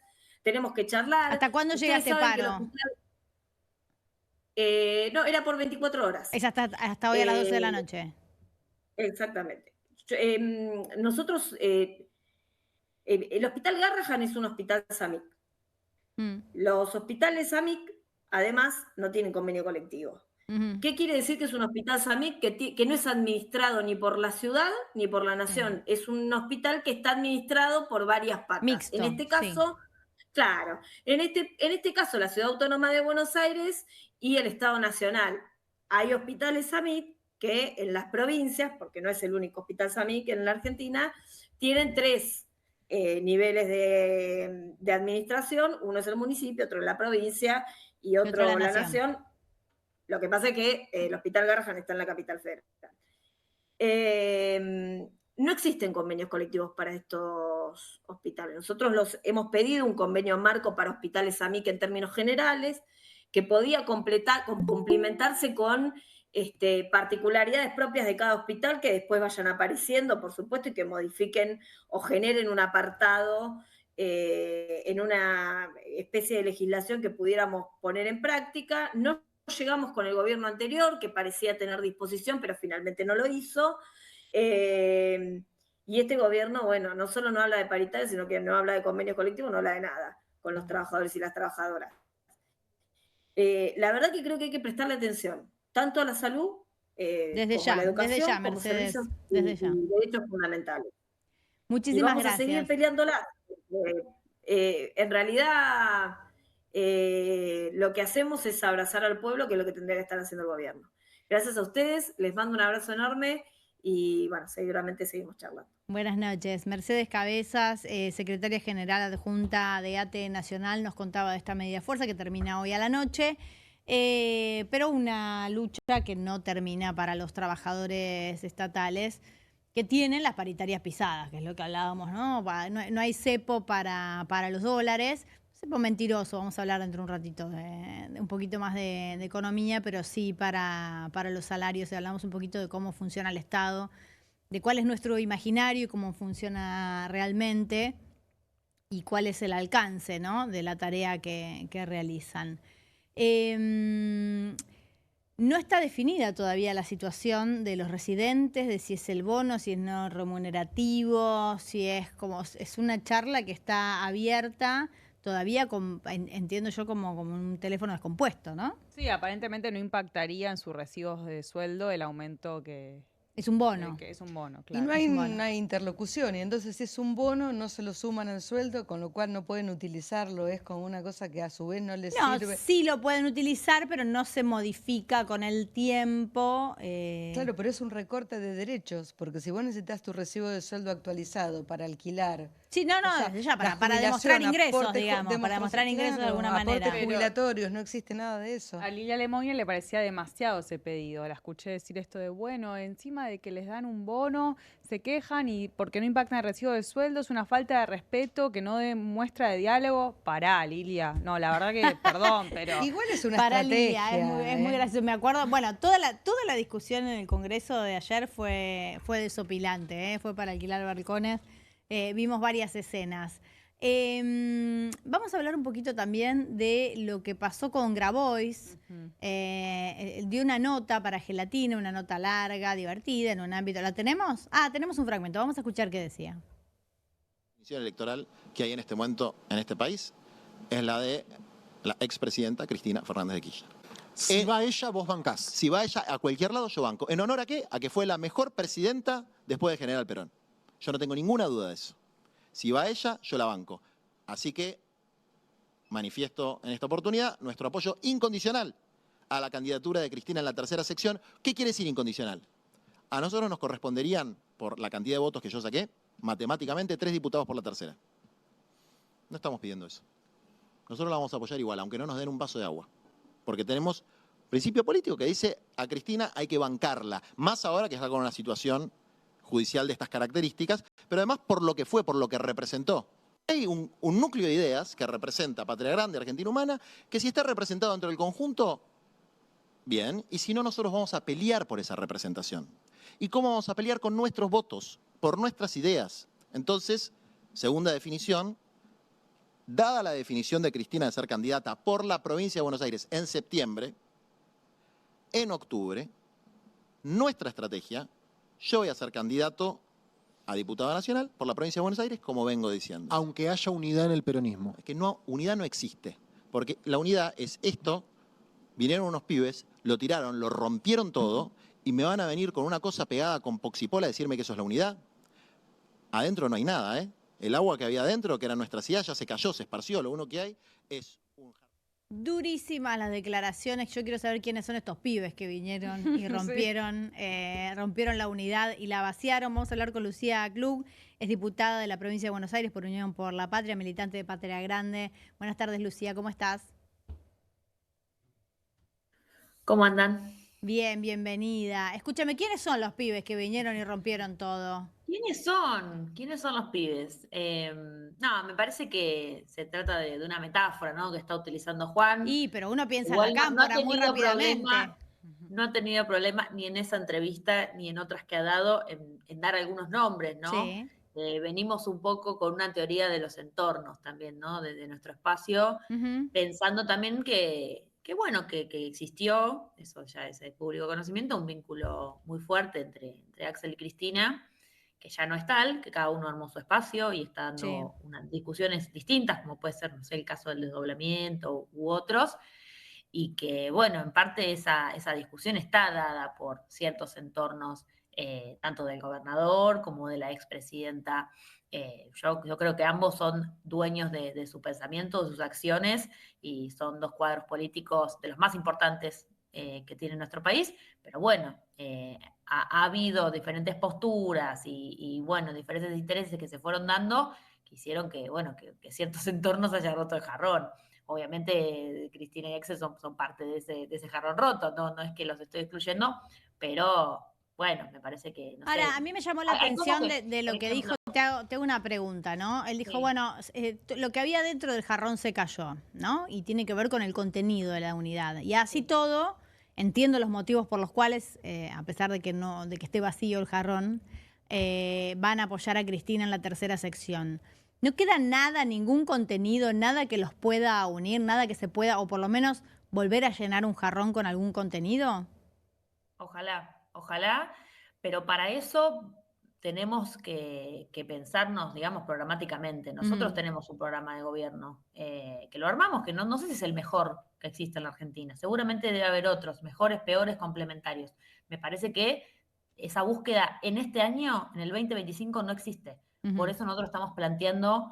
tenemos que charlar. ¿Hasta cuándo llega este paro? No, era por 24 horas. Es hasta hoy a las 12 de la noche. Exactamente. Nosotros, el Hospital Garrahan es un hospital SAMIC. Los hospitales SAMIC, además, no tienen convenio colectivo. ¿Qué quiere decir que es un hospital SAMIC que no es administrado ni por la ciudad ni por la nación? Es un hospital que está administrado por varias patas. Mixto, en este caso, claro, en este caso la Ciudad Autónoma de Buenos Aires y el Estado Nacional. Hay hospitales SAMIC que en las provincias, porque no es el único hospital SAMIC en la Argentina, tienen 3 niveles de administración. Uno es el municipio, otro es la provincia y otro la nación. Lo que pasa es que el Hospital Garrahan está en la capital federal. No existen convenios colectivos para estos hospitales. Nosotros hemos pedido un convenio marco para hospitales SAMIC en términos generales, que podía complementarse con particularidades propias de cada hospital que después vayan apareciendo, por supuesto, y que modifiquen o generen un apartado en una especie de legislación que pudiéramos poner en práctica. No llegamos con el gobierno anterior, que parecía tener disposición, pero finalmente no lo hizo. Y este gobierno, bueno, no solo no habla de paritaria, sino que no habla de convenio colectivo, no habla de nada con los trabajadores y las trabajadoras. La verdad que creo que hay que prestarle atención, tanto a la salud como a la educación, como servicios y derechos fundamentales. Muchísimas gracias. Vamos a seguir peleándola. En realidad, lo que hacemos es abrazar al pueblo, que es lo que tendría que estar haciendo el gobierno. Gracias a ustedes, les mando un abrazo enorme y bueno, seguramente seguimos charlando. Buenas noches. Mercedes Cabezas, secretaria general adjunta de ATE Nacional, nos contaba de esta medida de fuerza que termina hoy a la noche, pero una lucha que no termina para los trabajadores estatales que tienen las paritarias pisadas, que es lo que hablábamos, ¿no? No hay cepo para los dólares. Cepo mentiroso, vamos a hablar dentro de un ratito de un poquito más de economía, pero sí para los salarios, y hablamos un poquito de cómo funciona el Estado, de cuál es nuestro imaginario y cómo funciona realmente y cuál es el alcance, ¿no?, de la tarea que realizan. No está definida todavía la situación de los residentes, de si es el bono, si es no remunerativo, si es como... Es una charla que está abierta todavía, entiendo yo, como un teléfono descompuesto, ¿no? Sí, aparentemente no impactaría en sus recibos de sueldo el aumento que... Es un bono. Que es un bono, Y claro. no hay una interlocución, y entonces si es un bono no se lo suman al sueldo, con lo cual no pueden utilizarlo, es como una cosa que a su vez no les sirve. No, sí lo pueden utilizar, pero no se modifica con el tiempo. Claro, pero es un recorte de derechos, porque si vos necesitas tu recibo de sueldo actualizado para alquilar... Sí, no, o sea, desde ya, la para demostrar jubilación, ingresos, aportes, digamos, para demostrar ingresos de alguna manera. Aportes jubilatorios, no existe nada de eso. A Lilia Lemoine le parecía demasiado ese pedido. La escuché decir esto de, bueno, encima de que les dan un bono, se quejan y porque no impactan el recibo de sueldo, es una falta de respeto que no demuestra de diálogo. Pará, Lilia. No, la verdad que, perdón, pero... Igual es una Para estrategia. Lilia, es muy gracioso. Me acuerdo, bueno, toda la discusión en el Congreso de ayer fue desopilante, fue para alquilar balcones. Vimos varias escenas. Vamos a hablar un poquito también de lo que pasó con Grabois. Dio una nota para Gelatina, una nota larga, divertida, en un ámbito. ¿La tenemos? Tenemos un fragmento. Vamos a escuchar qué decía. La definición electoral que hay en este momento en este país es la de la expresidenta Cristina Fernández de Kirchner. Si va ella, vos bancás. Si va ella a cualquier lado, yo banco. ¿En honor a qué? A que fue la mejor presidenta después de General Perón. Yo no tengo ninguna duda de eso. Si va ella, yo la banco. Así que manifiesto en esta oportunidad nuestro apoyo incondicional a la candidatura de Cristina en la tercera sección. ¿Qué quiere decir incondicional? A nosotros nos corresponderían, por la cantidad de votos que yo saqué, matemáticamente 3 diputados por la tercera. No estamos pidiendo eso. Nosotros la vamos a apoyar igual, aunque no nos den un vaso de agua. Porque tenemos principio político que dice a Cristina hay que bancarla. Más ahora que está con una situación judicial de estas características, pero además por lo que fue, por lo que representó. Hay un núcleo de ideas que representa Patria Grande, Argentina Humana, que si está representado dentro del conjunto, bien, y si no, nosotros vamos a pelear por esa representación. ¿Y cómo vamos a pelear? Con nuestros votos, por nuestras ideas. Entonces, segunda definición, dada la definición de Cristina de ser candidata por la provincia de Buenos Aires en septiembre, en octubre, nuestra estrategia, yo voy a ser candidato a diputado nacional por la provincia de Buenos Aires, como vengo diciendo. Aunque haya unidad en el peronismo. Es que no, unidad no existe, porque la unidad es esto, vinieron unos pibes, lo tiraron, lo rompieron todo, y me van a venir con una cosa pegada con poxipola a decirme que eso es la unidad. Adentro no hay nada, ¿eh? El agua que había adentro, que era nuestra ciudad, ya se cayó, se esparció, lo único que hay es un... Durísimas las declaraciones. Yo quiero saber quiénes son estos pibes que vinieron y rompieron, rompieron la unidad y la vaciaron. Vamos a hablar con Lucía Klug, es diputada de la provincia de Buenos Aires por Unión por la Patria, militante de Patria Grande. Buenas tardes, Lucía, ¿cómo estás? ¿Cómo andan? Bien, bienvenida. Escúchame, ¿quiénes son los pibes que vinieron y rompieron todo? ¿Quiénes son? ¿Quiénes son los pibes? No, me parece que se trata de una metáfora, ¿no? Que está utilizando Juan. Pero uno piensa Igual en la cámpora muy rápidamente. No ha tenido problema ni en esa entrevista ni en otras que ha dado en dar algunos nombres, ¿no? Sí. Venimos un poco con una teoría de los entornos también, ¿no? De nuestro espacio, pensando también que bueno, que existió, eso ya es de público conocimiento, un vínculo muy fuerte entre Axel y Cristina, que ya no es tal, que cada uno armó su espacio y está dando unas discusiones distintas, como puede ser, no sé, el caso del desdoblamiento u otros, y que, bueno, en parte esa discusión está dada por ciertos entornos tanto del gobernador como de la expresidenta. Yo creo que ambos son dueños de su pensamiento, de sus acciones, y son dos cuadros políticos de los más importantes que tiene nuestro país, pero bueno, ha habido diferentes posturas y, bueno, diferentes intereses que se fueron dando que hicieron que, bueno, que ciertos entornos hayan roto el jarrón. Obviamente Cristina y Axel son parte de ese jarrón roto, no es que los estoy excluyendo, pero bueno, me parece que, no sé. Ahora, a mí me llamó la Hay cosas atención de lo por que ejemplo, dijo, te hago una pregunta, ¿no? Él dijo, Sí. bueno, lo que había dentro del jarrón se cayó, ¿no? Y tiene que ver con el contenido de la unidad. Y así todo, entiendo los motivos por los cuales, a pesar de que esté vacío el jarrón, van a apoyar a Cristina en la tercera sección. ¿No queda nada, ningún contenido, nada que los pueda unir, nada que se pueda, o por lo menos volver a llenar un jarrón con algún contenido? Ojalá, pero para eso tenemos que pensarnos, digamos, programáticamente. Nosotros tenemos un programa de gobierno que lo armamos, que no sé si es el mejor que existe en la Argentina. Seguramente debe haber otros, mejores, peores, complementarios. Me parece que esa búsqueda en este año, en el 2025, no existe. Por eso nosotros estamos planteando,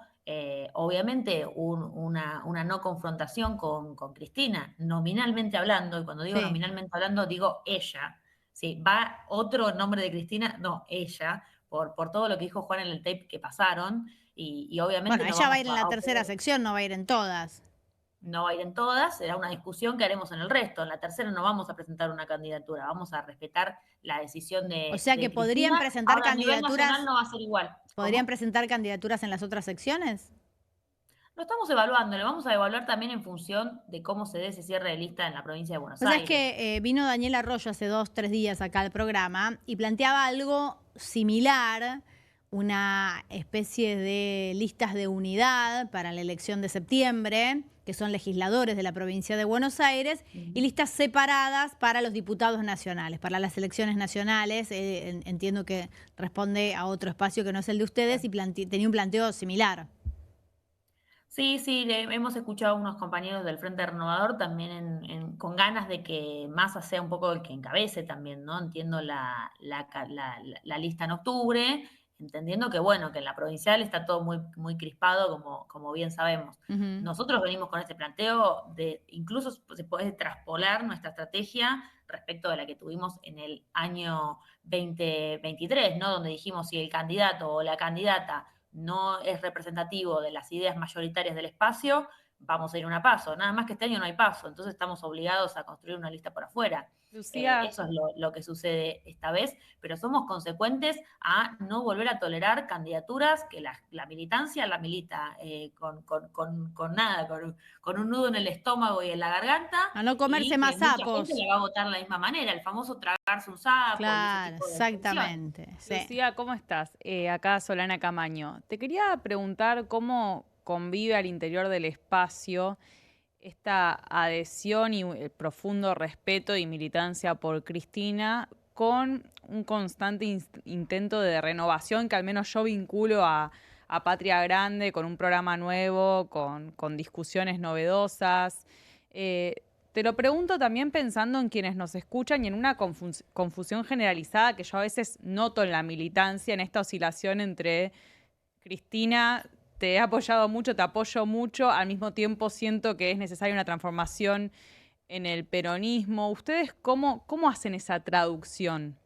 obviamente, una no confrontación con Cristina, nominalmente hablando, y cuando digo Sí. nominalmente hablando, digo ella. Sí, va otro nombre de Cristina, no, ella, por todo lo que dijo Juan en el tape que pasaron, y obviamente Bueno, no ella va a vamos ir en la tercera oponer, sección, no va a ir en todas. no va a ir en todas, será una discusión que haremos en el resto. En la tercera no vamos a presentar una candidatura, vamos a respetar la decisión O de sea que podrían Cristina. presentar Ahora, a nivel candidaturas, nacional no va a ser igual. podrían ¿Cómo? presentar candidaturas en las otras secciones. Lo estamos evaluando, lo vamos a evaluar también en función de cómo se dé ese cierre de lista en la provincia de Buenos O sea, es Aires. que vino Daniel Arroyo hace 2-3 días acá al programa y planteaba algo similar, una especie de listas de unidad para la elección de septiembre, que son legisladores de la provincia de Buenos Aires, y listas separadas para los diputados nacionales, para las elecciones nacionales. Entiendo que responde a otro espacio que no es el de ustedes y tenía un planteo similar. Sí, hemos escuchado a unos compañeros del Frente Renovador también con ganas de que Massa sea un poco el que encabece también, ¿no? Entiendo la lista en octubre, entendiendo que, bueno, que en la provincial está todo muy crispado, como bien sabemos. Nosotros venimos con este planteo incluso se puede traspolar nuestra estrategia respecto de la que tuvimos en el año 2023, ¿no? Donde dijimos si el candidato o la candidata no es representativo de las ideas mayoritarias del espacio, vamos a ir a una paso. Nada más que este año no hay paso, entonces estamos obligados a construir una lista por afuera. Lucía, Eso es lo que sucede esta vez, pero somos consecuentes a no volver a tolerar candidaturas que la militancia la milita con nada, con un nudo en el estómago y en la garganta. A no comerse y más que mucha sapos. gente la va a votar de la misma manera, el famoso tragarse un sapo. Claro, y ese tipo de expresiones. exactamente. Sí. Lucía, ¿cómo estás? Acá Solana Camaño. Te quería preguntar cómo convive al interior del espacio esta adhesión y el profundo respeto y militancia por Cristina con un constante intento de renovación que al menos yo vinculo a Patria Grande, con un programa nuevo, con discusiones novedosas. Te lo pregunto también pensando en quienes nos escuchan y en una confusión generalizada que yo a veces noto en la militancia, en esta oscilación entre Cristina, te he apoyado mucho, te apoyo mucho, al mismo tiempo siento que es necesaria una transformación en el peronismo. ¿Ustedes cómo hacen esa traducción?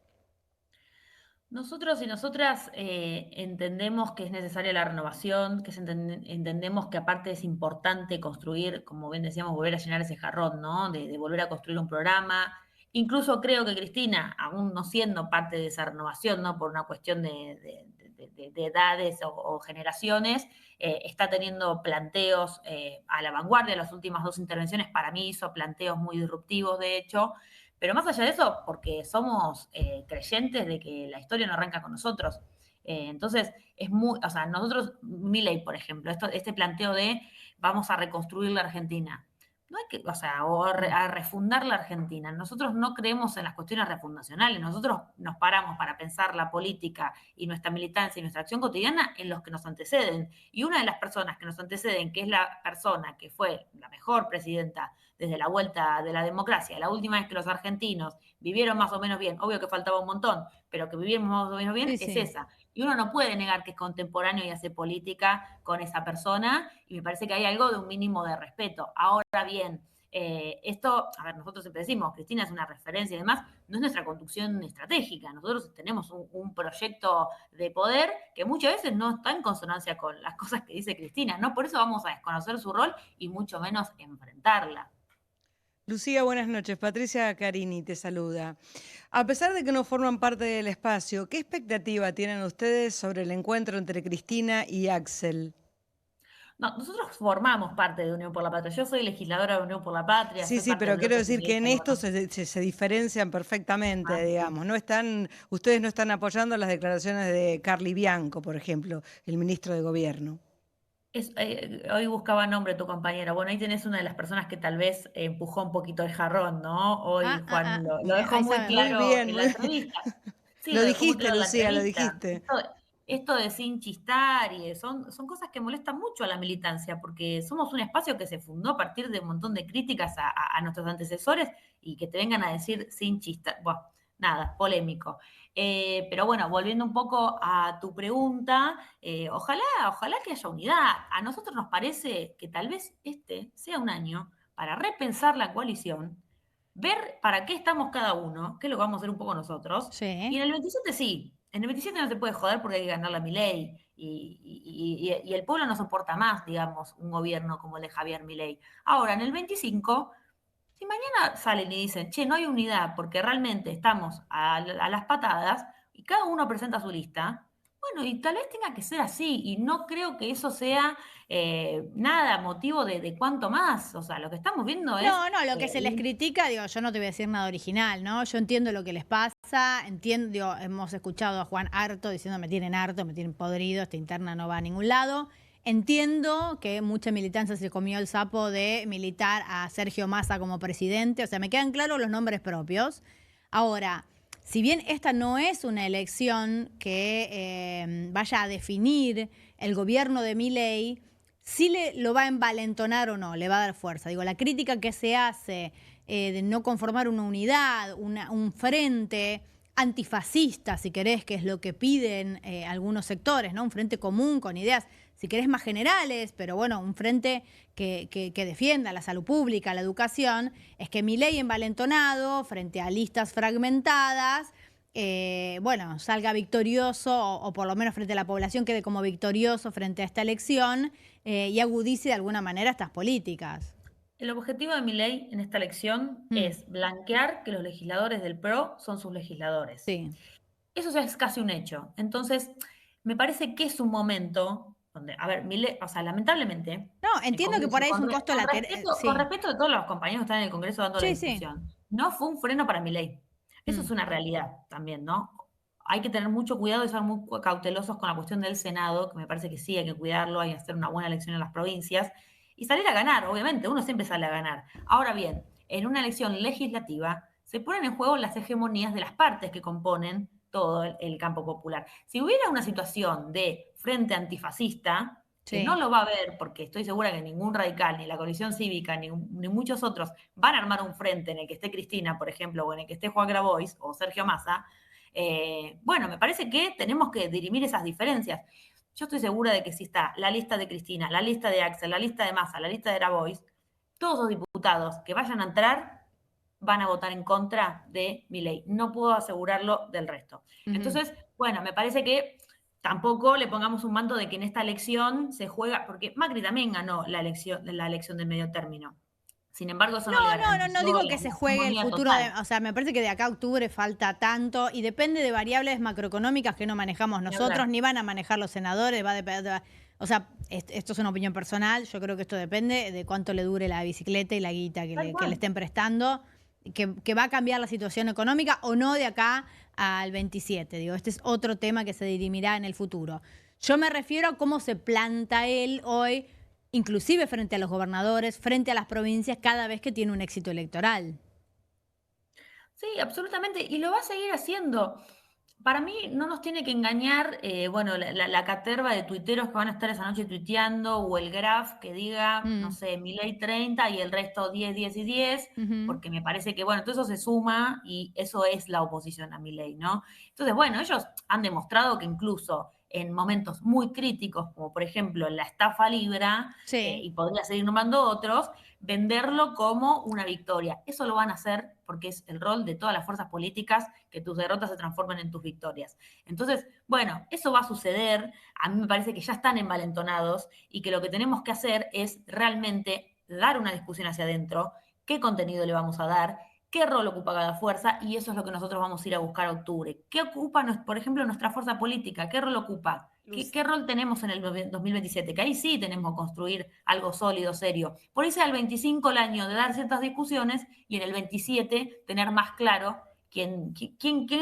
Nosotros y nosotras entendemos que es necesaria la renovación, que entendemos que aparte es importante construir, como bien decíamos, volver a llenar ese jarrón, ¿no? De volver a construir un programa. Incluso creo que Cristina, aún no siendo parte de esa renovación, ¿no? Por una cuestión de edades o generaciones, está teniendo planteos a la vanguardia. Las últimas 2 intervenciones para mí hizo planteos muy disruptivos, de hecho. Pero más allá de eso, porque somos creyentes de que la historia no arranca con nosotros. Entonces, o sea, nosotros, Milei, por ejemplo, este planteo de vamos a reconstruir la Argentina. no hay que, o sea, a refundar la Argentina. Nosotros no creemos en las cuestiones refundacionales, nosotros nos paramos para pensar la política y nuestra militancia y nuestra acción cotidiana en los que nos anteceden. Y una de las personas que nos anteceden, que es la persona que fue la mejor presidenta desde la vuelta de la democracia, la última vez que los argentinos vivieron más o menos bien, obvio que faltaba un montón, pero que vivimos más o menos bien, Sí, es sí. esa. Y uno no puede negar que es contemporáneo y hace política con esa persona, y me parece que hay algo de un mínimo de respeto. Ahora bien, esto, a ver, nosotros siempre decimos, Cristina es una referencia y demás, no es nuestra conducción estratégica. Nosotros tenemos un proyecto de poder que muchas veces no está en consonancia con las cosas que dice Cristina, ¿no? Por eso vamos a desconocer su rol y mucho menos enfrentarla. Lucía, buenas noches. Patricia Carini te saluda. A pesar de que no forman parte del espacio, ¿qué expectativa tienen ustedes sobre el encuentro entre Cristina y Axel? No, nosotros formamos parte de Unión por la Patria. Yo soy legisladora de Unión por la Patria, Sí, soy sí, parte pero del quiero bloque decir que en feminista. esto se diferencian perfectamente, Ah, sí. digamos. No están, ustedes no están apoyando las declaraciones de Carly Bianco, por ejemplo, el ministro de Gobierno. Hoy buscaba nombre tu compañera. Bueno, ahí tenés una de las personas que tal vez empujó un poquito el jarrón, ¿no? Hoy Juan lo dejó Ahí muy sabemos. Muy claro bien, en muy la bien. entrevista. Sí, Lo lo dejó muy dijiste, claro en la Lucía, lo entrevista. dijiste. Esto de sin chistar y son cosas que molestan mucho a la militancia, porque somos un espacio que se fundó a partir de un montón de críticas a nuestros antecesores y que te vengan a decir sin chistar. Bueno, nada, polémico. Pero bueno, volviendo un poco a tu pregunta, ojalá que haya unidad. A nosotros nos parece que tal vez este sea un año para repensar la coalición, ver para qué estamos cada uno, que es lo que vamos a hacer un poco nosotros, y Sí. en el 27 sí. En el 27 no se puede joder porque hay que ganar la Milei y el pueblo no soporta más, digamos, un gobierno como el de Javier Milei. Ahora, en el 25, si mañana salen y dicen, che, no hay unidad porque realmente estamos a las patadas y cada uno presenta su lista, bueno, y tal vez tenga que ser así y no creo que eso sea nada motivo de cuánto más. O sea, lo que estamos viendo es... No, lo que se les critica, digo, yo no te voy a decir nada original, ¿no? Yo entiendo lo que les pasa, entiendo, digo, hemos escuchado a Juan harto diciendo me tienen podrido, esta interna no va a ningún lado. Entiendo que mucha militancia se comió el sapo de militar a Sergio Massa como presidente, o sea, me quedan claros los nombres propios. Ahora, si bien esta no es una elección que vaya a definir el gobierno de Milei, sí lo va a envalentonar o no, le va a dar fuerza. Digo, la crítica que se hace de no conformar una unidad, un frente antifascista, si querés, que es lo que piden algunos sectores, ¿no? Un frente común con ideas, si querés, más generales, pero bueno, un frente que defienda la salud pública, la educación, es que Milei envalentonado frente a listas fragmentadas, bueno, salga victorioso o por lo menos frente a la población quede como victorioso frente a esta elección y agudice de alguna manera estas políticas. El objetivo de Milei en esta elección es blanquear que los legisladores del PRO son sus legisladores. Sí. Eso ya es casi un hecho. Entonces, me parece que es un momento donde, a ver, Milei, o sea, lamentablemente... No, entiendo que por ahí es un costo lateral. Con respeto de todos los compañeros que están en el Congreso dando la Sí, discusión, no fue un freno para Milei. Eso es una realidad también, ¿no? Hay que tener mucho cuidado y ser muy cautelosos con la cuestión del Senado, que me parece que sí hay que cuidarlo, hay que hacer una buena elección en las provincias y salir a ganar, obviamente, uno siempre sale a ganar. Ahora bien, en una elección legislativa se ponen en juego las hegemonías de las partes que componen todo el campo popular. Si hubiera una situación de frente antifascista, que no lo va a haber, porque estoy segura que ningún radical, ni la coalición cívica, ni muchos otros van a armar un frente en el que esté Cristina, por ejemplo, o en el que esté Juan Grabois o Sergio Massa, bueno, me parece que tenemos que dirimir esas diferencias. Yo estoy segura de que si está la lista de Cristina, la lista de Axel, la lista de Massa, la lista de Grabois, todos los diputados que vayan a entrar van a votar en contra de Milei. No puedo asegurarlo del resto. Entonces, bueno, me parece que tampoco le pongamos un manto de que en esta elección se juega, porque Macri también ganó la elección de medio término. Sin embargo, eso no digo que se juegue el futuro, o sea, me parece que de acá a octubre falta tanto y depende de variables macroeconómicas que no manejamos nosotros, ni van a manejar los senadores, va a depender, o sea, esto es una opinión personal, yo creo que esto depende de cuánto le dure la bicicleta y la guita que le estén prestando, que va a cambiar la situación económica o no de acá al 27, digo, este es otro tema que se dirimirá en el futuro. Yo me refiero a cómo se planta él hoy inclusive frente a los gobernadores, frente a las provincias, cada vez que tiene un éxito electoral. Sí, absolutamente, y lo va a seguir haciendo. Para mí no nos tiene que engañar, bueno, la caterva de tuiteros que van a estar esa noche tuiteando, o el graph que diga, no sé, Milei 30 y el resto 10, 10 y 10, porque me parece que, bueno, todo eso se suma y eso es la oposición a Milei, ¿no? Entonces, bueno, ellos han demostrado que incluso en momentos muy críticos, como por ejemplo la estafa Libra, y podría seguir nombrando otros, venderlo como una victoria. Eso lo van a hacer porque es el rol de todas las fuerzas políticas que tus derrotas se transformen en tus victorias. Entonces, bueno, eso va a suceder. A mí me parece que ya están envalentonados y que lo que tenemos que hacer es realmente dar una discusión hacia adentro, qué contenido le vamos a dar, qué rol ocupa cada fuerza, y eso es lo que nosotros vamos a ir a buscar a octubre. ¿Qué ocupa, por ejemplo, nuestra fuerza política? ¿Qué rol ocupa? ¿Qué rol tenemos en el 2027? Que ahí sí tenemos que construir algo sólido, serio. Por eso el 25 el año de dar ciertas discusiones y en el 27 tener más claro quién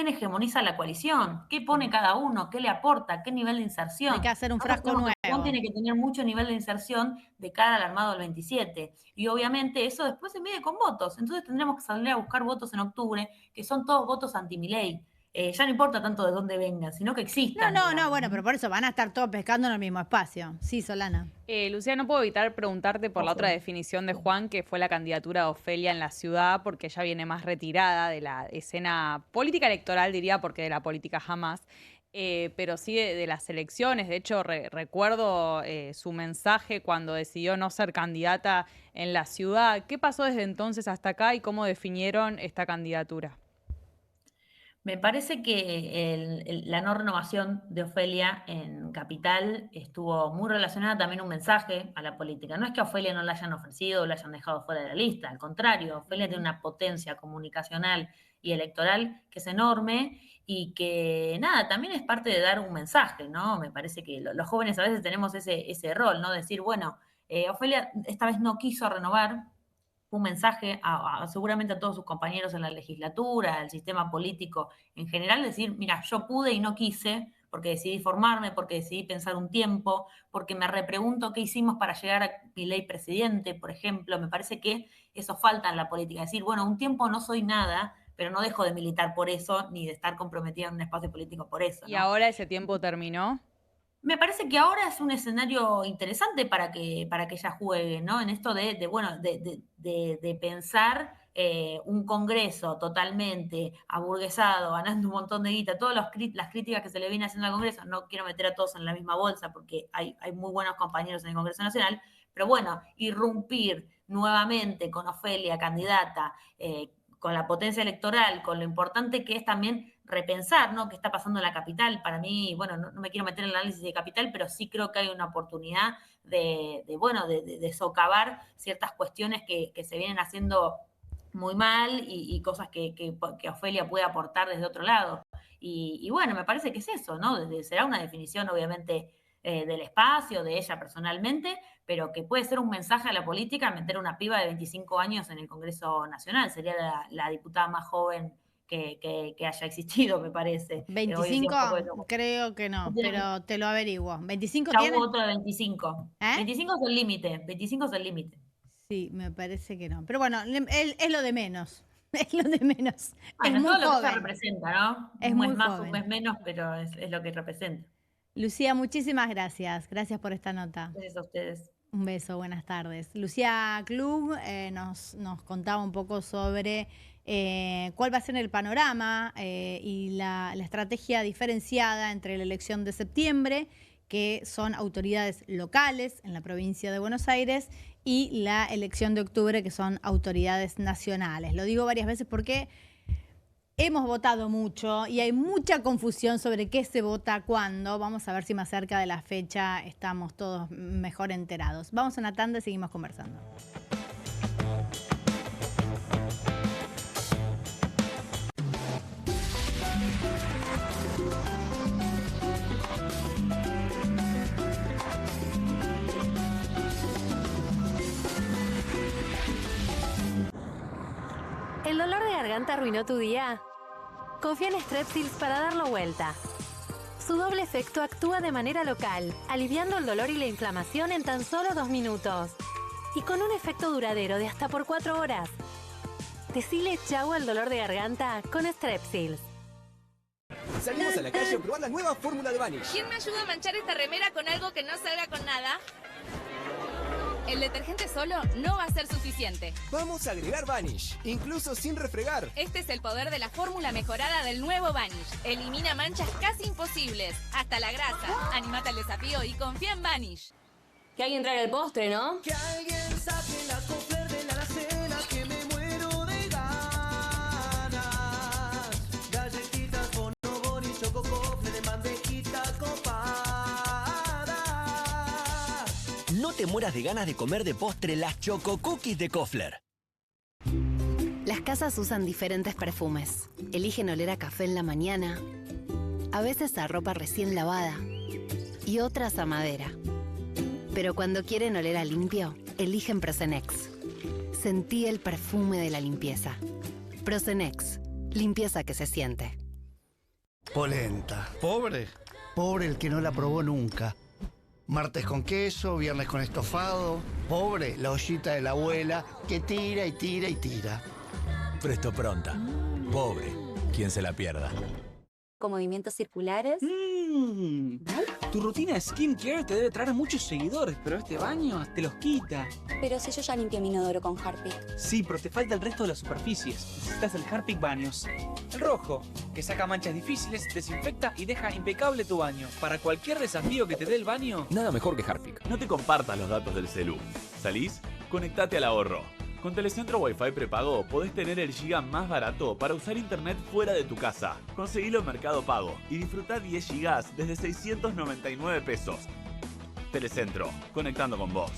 hegemoniza la coalición, qué pone cada uno, qué le aporta, qué nivel de inserción. Hay que hacer un frasco nuevo. Tiene que tener mucho nivel de inserción de cara al armado del 27. Y obviamente eso después se mide con votos. Entonces tendremos que salir a buscar votos en octubre, que son todos votos anti-Milei. Ya no importa tanto de dónde vengan, sino que existan. No, bueno, pero por eso van a estar todos pescando en el mismo espacio. Sí, Solana. Lucía, no puedo evitar preguntarte por la otra definición de Juan, que fue la candidatura de Ofelia en la ciudad, porque ella viene más retirada de la escena política electoral, diría, porque de la política jamás, pero sí de las elecciones. De hecho, recuerdo su mensaje cuando decidió no ser candidata en la ciudad. ¿Qué pasó desde entonces hasta acá y cómo definieron esta candidatura? Me parece que la no renovación de Ofelia en Capital estuvo muy relacionada también a un mensaje a la política. No es que a Ofelia no la hayan ofrecido o la hayan dejado fuera de la lista, al contrario, Ofelia tiene una potencia comunicacional y electoral que es enorme y que, nada, también es parte de dar un mensaje, ¿no? Me parece que los jóvenes a veces tenemos ese rol, ¿no? Decir, bueno, Ofelia esta vez no quiso renovar, un mensaje seguramente a todos sus compañeros en la legislatura, al sistema político en general, decir, mira, yo pude y no quise, porque decidí formarme, porque decidí pensar un tiempo, porque me repregunto qué hicimos para llegar a Milei presidente, por ejemplo. Me parece que eso falta en la política, decir, bueno, un tiempo no soy nada, pero no dejo de militar por eso, ni de estar comprometida en un espacio político por eso, ¿no? ¿Y ahora ese tiempo terminó? Me parece que ahora es un escenario interesante para que ella juegue, ¿no? En esto de pensar un Congreso totalmente aburguesado, ganando un montón de guita, todas las críticas que se le viene haciendo al Congreso, no quiero meter a todos en la misma bolsa porque hay muy buenos compañeros en el Congreso Nacional, pero bueno, irrumpir nuevamente con Ofelia, candidata, con la potencia electoral, con lo importante que es también repensar, ¿no?, qué está pasando en la capital. Para mí, bueno, no me quiero meter en el análisis de capital, pero sí creo que hay una oportunidad de socavar ciertas cuestiones que se vienen haciendo muy mal y cosas que Ofelia puede aportar desde otro lado. Y bueno, me parece que es eso, ¿no? Será una definición, obviamente, del espacio, de ella personalmente, pero que puede ser un mensaje a la política, meter una piba de 25 años en el Congreso Nacional. Sería la diputada más joven que haya existido, me parece. 25, creo que no, pero te lo averiguo. ¿25 ya tiene? Hubo otro de 25. 25 es el límite, 25 es el límite. Sí, me parece que no. Pero bueno, es lo de menos. Es lo de menos. Bueno, es muy todo lo joven. que ella representa, ¿no? Es un muy mes más, joven. un mes menos, pero es lo que representa. Lucía, muchísimas gracias. Gracias por esta nota. Gracias a ustedes. Un beso, buenas tardes. Lucía Klug nos contaba un poco sobre cuál va a ser el panorama y la estrategia diferenciada entre la elección de septiembre, que son autoridades locales en la provincia de Buenos Aires, y la elección de octubre, que son autoridades nacionales. Lo digo varias veces porque hemos votado mucho y hay mucha confusión sobre qué se vota cuándo. Vamos a ver si más cerca de la fecha estamos todos mejor enterados. Vamos a una tanda y seguimos conversando. ¿El dolor de garganta arruinó tu día? Confía en Strepsils para darlo vuelta. su doble efecto actúa de manera local, aliviando el dolor y la inflamación en tan solo 2 minutos. Y con un efecto duradero de hasta por 4 horas. Decile chau al dolor de garganta con Strepsils. Salimos a la calle a probar la nueva fórmula de Vanish. ¿Quién me ayuda a manchar esta remera con algo que no salga con nada? El detergente solo no va a ser suficiente. Vamos a agregar Vanish, incluso sin refregar. Este es el poder de la fórmula mejorada del nuevo Vanish. Elimina manchas casi imposibles, hasta la grasa. Animate al desafío y confía en Vanish. Que alguien traiga el postre, ¿no? Que alguien saque la Kofler de la alacena, que me muero de ganas. Galletitas, bonobón y choco Kofler de bandejita copada. No te mueras de ganas de comer de postre las Choco Cookies de Kofler. Las casas usan diferentes perfumes. Eligen oler a café en la mañana, a veces a ropa recién lavada y otras a madera. Pero cuando quieren oler a limpio, eligen Prosenex. Sentí el perfume de la limpieza. Prosenex, limpieza que se siente. Polenta. ¿Pobre? Pobre el que no la probó nunca. Martes con queso, viernes con estofado. Pobre la ollita de la abuela que tira y tira y tira. Presto Pronta. Pobre quien se la pierda. Con movimientos circulares. Tu rutina de skincare te debe traer muchos seguidores, pero este baño te los quita. Pero si yo ya limpié mi inodoro con Harpic. Sí, pero te falta el resto de las superficies. Necesitas el Harpic Baños. El rojo, que saca manchas difíciles, desinfecta y deja impecable tu baño. Para cualquier desafío que te dé el baño. Nada mejor que Harpic. No te compartas los datos del celu. ¿Salís? Conectate al ahorro. Con Telecentro Wi-Fi prepago podés tener el giga más barato para usar internet fuera de tu casa. Conseguilo en Mercado Pago y disfrutá 10 gigas desde 699 pesos. Telecentro, conectando con vos.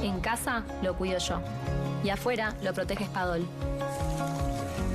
En casa lo cuido yo. Y afuera lo protege Spadol.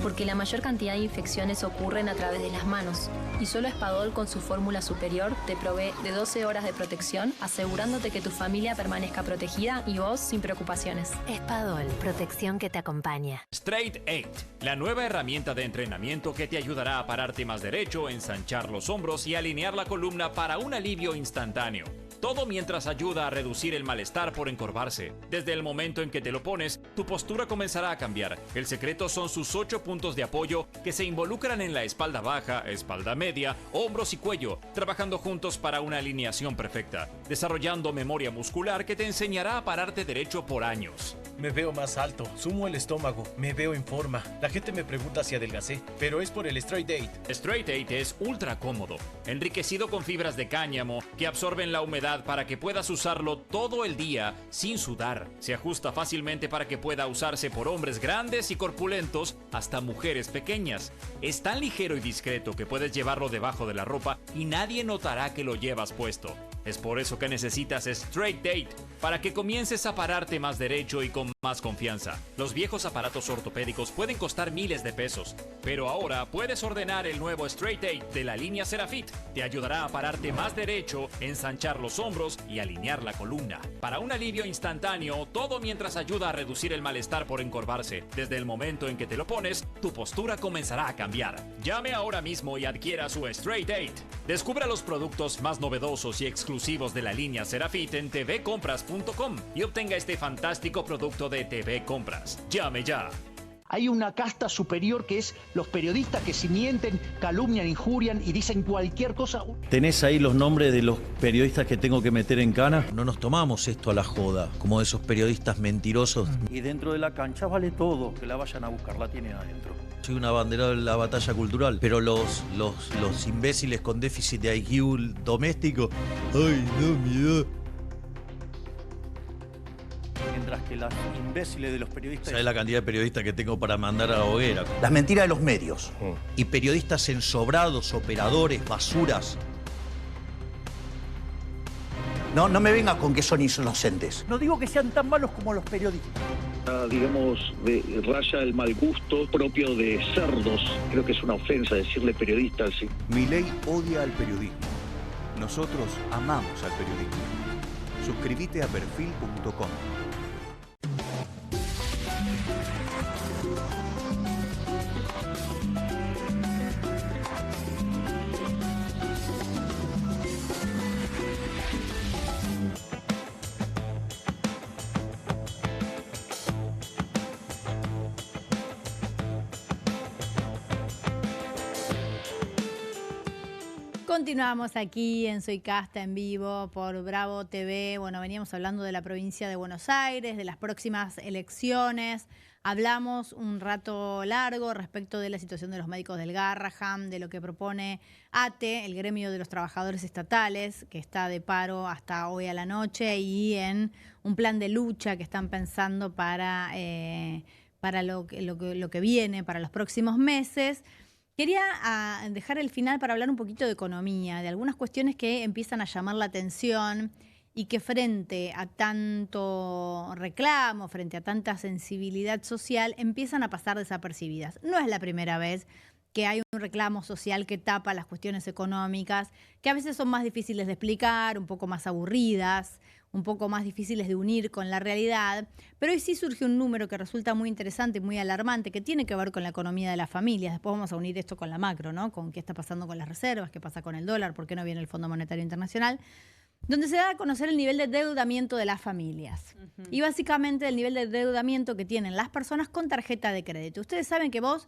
Porque la mayor cantidad de infecciones ocurren a través de las manos. Y solo Spadol con su fórmula superior te provee de 12 horas de protección, asegurándote que tu familia permanezca protegida y vos sin preocupaciones. Spadol, protección que te acompaña. Straight 8, la nueva herramienta de entrenamiento que te ayudará a pararte más derecho, ensanchar los hombros y alinear la columna para un alivio instantáneo. Todo mientras ayuda a reducir el malestar por encorvarse. Desde el momento en que te lo pones, tu postura comenzará a cambiar. El secreto son sus 8 puntos de apoyo que se involucran en la espalda baja, espalda media, hombros y cuello, trabajando juntos para una alineación perfecta, desarrollando memoria muscular que te enseñará a pararte derecho por años. Me veo más alto, sumo el estómago, me veo en forma. La gente me pregunta si adelgacé, pero es por el Straight 8. Straight 8 es ultra cómodo, enriquecido con fibras de cáñamo que absorben la humedad para que puedas usarlo todo el día sin sudar. Se ajusta fácilmente para que pueda usarse por hombres grandes y corpulentos hasta mujeres pequeñas. Es tan ligero y discreto que puedes llevarlo debajo de la ropa y nadie notará que lo llevas puesto. Es por eso que necesitas Straight 8, para que comiences a pararte más derecho y con más confianza. Los viejos aparatos ortopédicos pueden costar miles de pesos, pero ahora puedes ordenar el nuevo Straight 8 de la línea Serafit. Te ayudará a pararte más derecho, ensanchar los hombros y alinear la columna. Para un alivio instantáneo, todo mientras ayuda a reducir el malestar por encorvarse. Desde el momento en que te lo pones, tu postura comenzará a cambiar. Llame ahora mismo y adquiera su Straight 8. Descubra los productos más novedosos y exclusivos de la línea Serafit en tvcompras.com y obtenga este fantástico producto de TV Compras. Llame ya. Hay una casta superior que es los periodistas que si mienten, calumnian, injurian y dicen cualquier cosa. ¿Tenés ahí los nombres de los periodistas que tengo que meter en cana? No nos tomamos esto a la joda, como esos periodistas mentirosos. Y dentro de la cancha vale todo, que la vayan a buscar, la tienen adentro. Soy una bandera de la batalla cultural, pero los imbéciles con déficit de IQ doméstico, ¡ay, no, miedo! Mientras que las imbéciles de los periodistas... ¿Sabes la cantidad de periodistas que tengo para mandar a la hoguera? Las mentiras de los medios. Y periodistas ensobrados, operadores, basuras. No me venga con que son inocentes. No digo que sean tan malos como los periodistas. Digamos, raya el mal gusto propio de cerdos. Creo que es una ofensa decirle periodista así. Milei odia al periodismo. Nosotros amamos al periodismo. Suscríbete a perfil.com. Continuamos aquí en Soy Casta en vivo por Bravo TV. Bueno, veníamos hablando de la provincia de Buenos Aires, de las próximas elecciones. Hablamos un rato largo respecto de la situación de los médicos del Garrahan, de lo que propone ATE, el gremio de los trabajadores estatales, que está de paro hasta hoy a la noche, y en un plan de lucha que están pensando para lo que viene, para los próximos meses. Quería dejar el final para hablar un poquito de economía, de algunas cuestiones que empiezan a llamar la atención y que frente a tanto reclamo, frente a tanta sensibilidad social, empiezan a pasar desapercibidas. No es la primera vez que hay un reclamo social que tapa las cuestiones económicas, que a veces son más difíciles de explicar, un poco más aburridas, un poco más difíciles de unir con la realidad, pero hoy sí surge un número que resulta muy interesante y muy alarmante, que tiene que ver con la economía de las familias. Después vamos a unir esto con la macro, ¿no? Con qué está pasando con las reservas, qué pasa con el dólar, por qué no viene el Fondo Monetario Internacional, donde se da a conocer el nivel de endeudamiento de las familias. Y básicamente el nivel de endeudamiento que tienen las personas con tarjeta de crédito. Ustedes saben que vos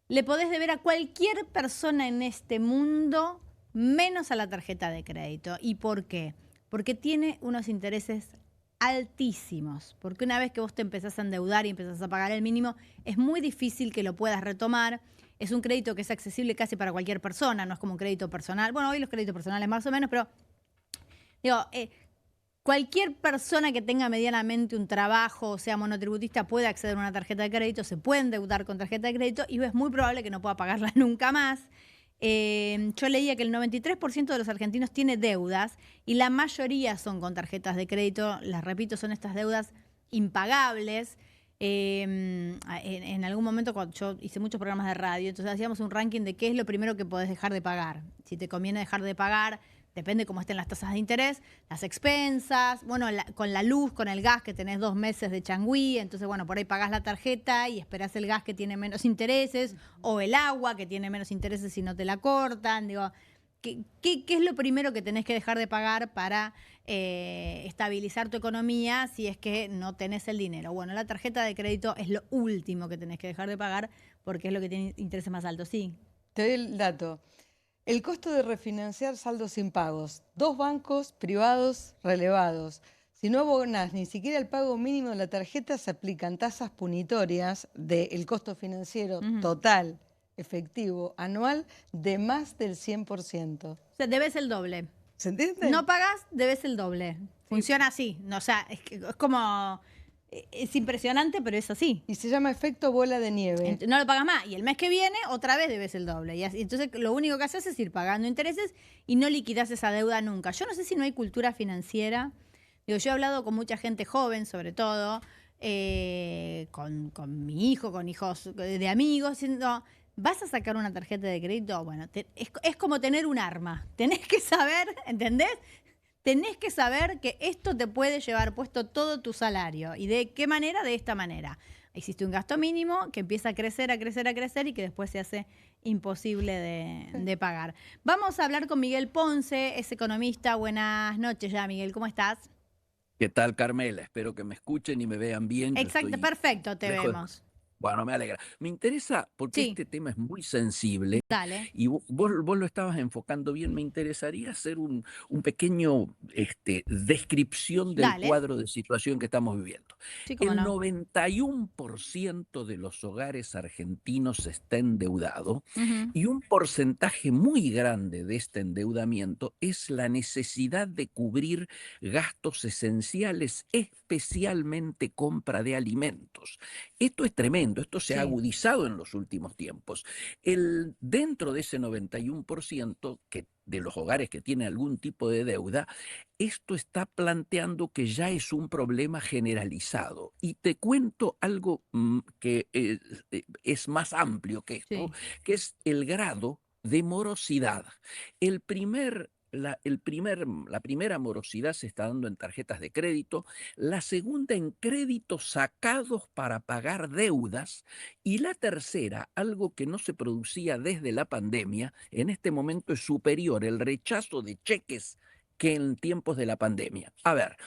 le podés deber a cualquier persona en este mundo menos a la tarjeta de crédito. ¿Y por qué? Porque tiene unos intereses altísimos. Porque una vez que vos te empezás a endeudar y empezás a pagar el mínimo, es muy difícil que lo puedas retomar. Es un crédito que es accesible casi para cualquier persona, no es como un crédito personal. Bueno, hoy los créditos personales más o menos, pero digo, cualquier persona que tenga medianamente un trabajo, o sea monotributista, puede acceder a una tarjeta de crédito, se puede endeudar con tarjeta de crédito y es muy probable que no pueda pagarla nunca más. Yo leía que el 93% de los argentinos tiene deudas y la mayoría son con tarjetas de crédito. Las repito, son estas deudas impagables. En algún momento, cuando yo hice muchos programas de radio, entonces hacíamos un ranking de qué es lo primero que podés dejar de pagar. Si te conviene dejar de pagar, depende cómo estén las tasas de interés, las expensas, bueno, con la luz, con el gas, que tenés 2 meses de changüí, entonces, bueno, por ahí pagás la tarjeta y esperás el gas que tiene menos intereses, o el agua que tiene menos intereses si no te la cortan. Digo, ¿qué es lo primero que tenés que dejar de pagar para estabilizar tu economía si es que no tenés el dinero? Bueno, la tarjeta de crédito es lo último que tenés que dejar de pagar porque es lo que tiene intereses más altos. Sí. Te doy el dato. El costo de refinanciar saldos impagos. 2 bancos privados relevados. Si no abonás ni siquiera el pago mínimo de la tarjeta, se aplican tasas punitorias del costo financiero total, efectivo, anual, de más del 100%. O sea, debes el doble. ¿Se entiende? No pagás, debes el doble. Funciona así. No, o sea, es como... Es impresionante, pero es así. Y se llama efecto bola de nieve. No lo pagas más. Y el mes que viene, otra vez debes el doble. Y entonces lo único que haces es ir pagando intereses y no liquidás esa deuda nunca. Yo no sé si no hay cultura financiera. Digo, yo he hablado con mucha gente joven, sobre todo, con mi hijo, con hijos de amigos, diciendo, ¿vas a sacar una tarjeta de crédito? Bueno, es como tener un arma. Tenés que saber, ¿entendés? Tenés que saber que esto te puede llevar puesto todo tu salario. ¿Y de qué manera? De esta manera. Existe un gasto mínimo que empieza a crecer, a crecer, a crecer y que después se hace imposible de pagar. Vamos a hablar con Miguel Ponce, es economista. Buenas noches ya, Miguel. ¿Cómo estás? ¿Qué tal, Carmela? Espero que me escuchen y me vean bien. Exacto, perfecto, te vemos. Bueno, me alegra. Me interesa porque este tema es muy sensible. Dale. Y vos lo estabas enfocando bien. Me interesaría hacer un pequeño descripción del cuadro de situación que estamos viviendo. Sí, el 91% de los hogares argentinos está endeudado y un porcentaje muy grande de este endeudamiento es la necesidad de cubrir gastos esenciales, especialmente compra de alimentos. Esto es tremendo. Esto se ha agudizado en los últimos tiempos. Dentro de ese 91% de los hogares que tienen algún tipo de deuda, esto está planteando que ya es un problema generalizado. Y te cuento algo que es más amplio que esto, que es el grado de morosidad. La primera morosidad se está dando en tarjetas de crédito, la segunda en créditos sacados para pagar deudas y la tercera, algo que no se producía desde la pandemia, en este momento es superior el rechazo de cheques que en tiempos de la pandemia. A ver,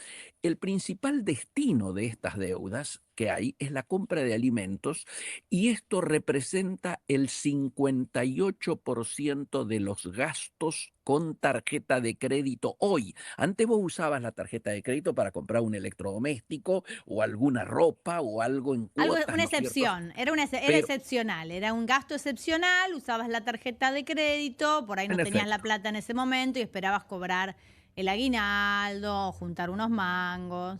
el principal destino de estas deudas que hay es la compra de alimentos y esto representa el 58% de los gastos con tarjeta de crédito hoy. Antes vos usabas la tarjeta de crédito para comprar un electrodoméstico o alguna ropa o algo en Algo, cuotas, una ¿no es cierto? excepción, era Pero- excepcional, era un gasto excepcional, usabas la tarjeta de crédito, por ahí no En tenías la efecto. plata en ese momento y esperabas cobrar el aguinaldo, juntar unos mangos.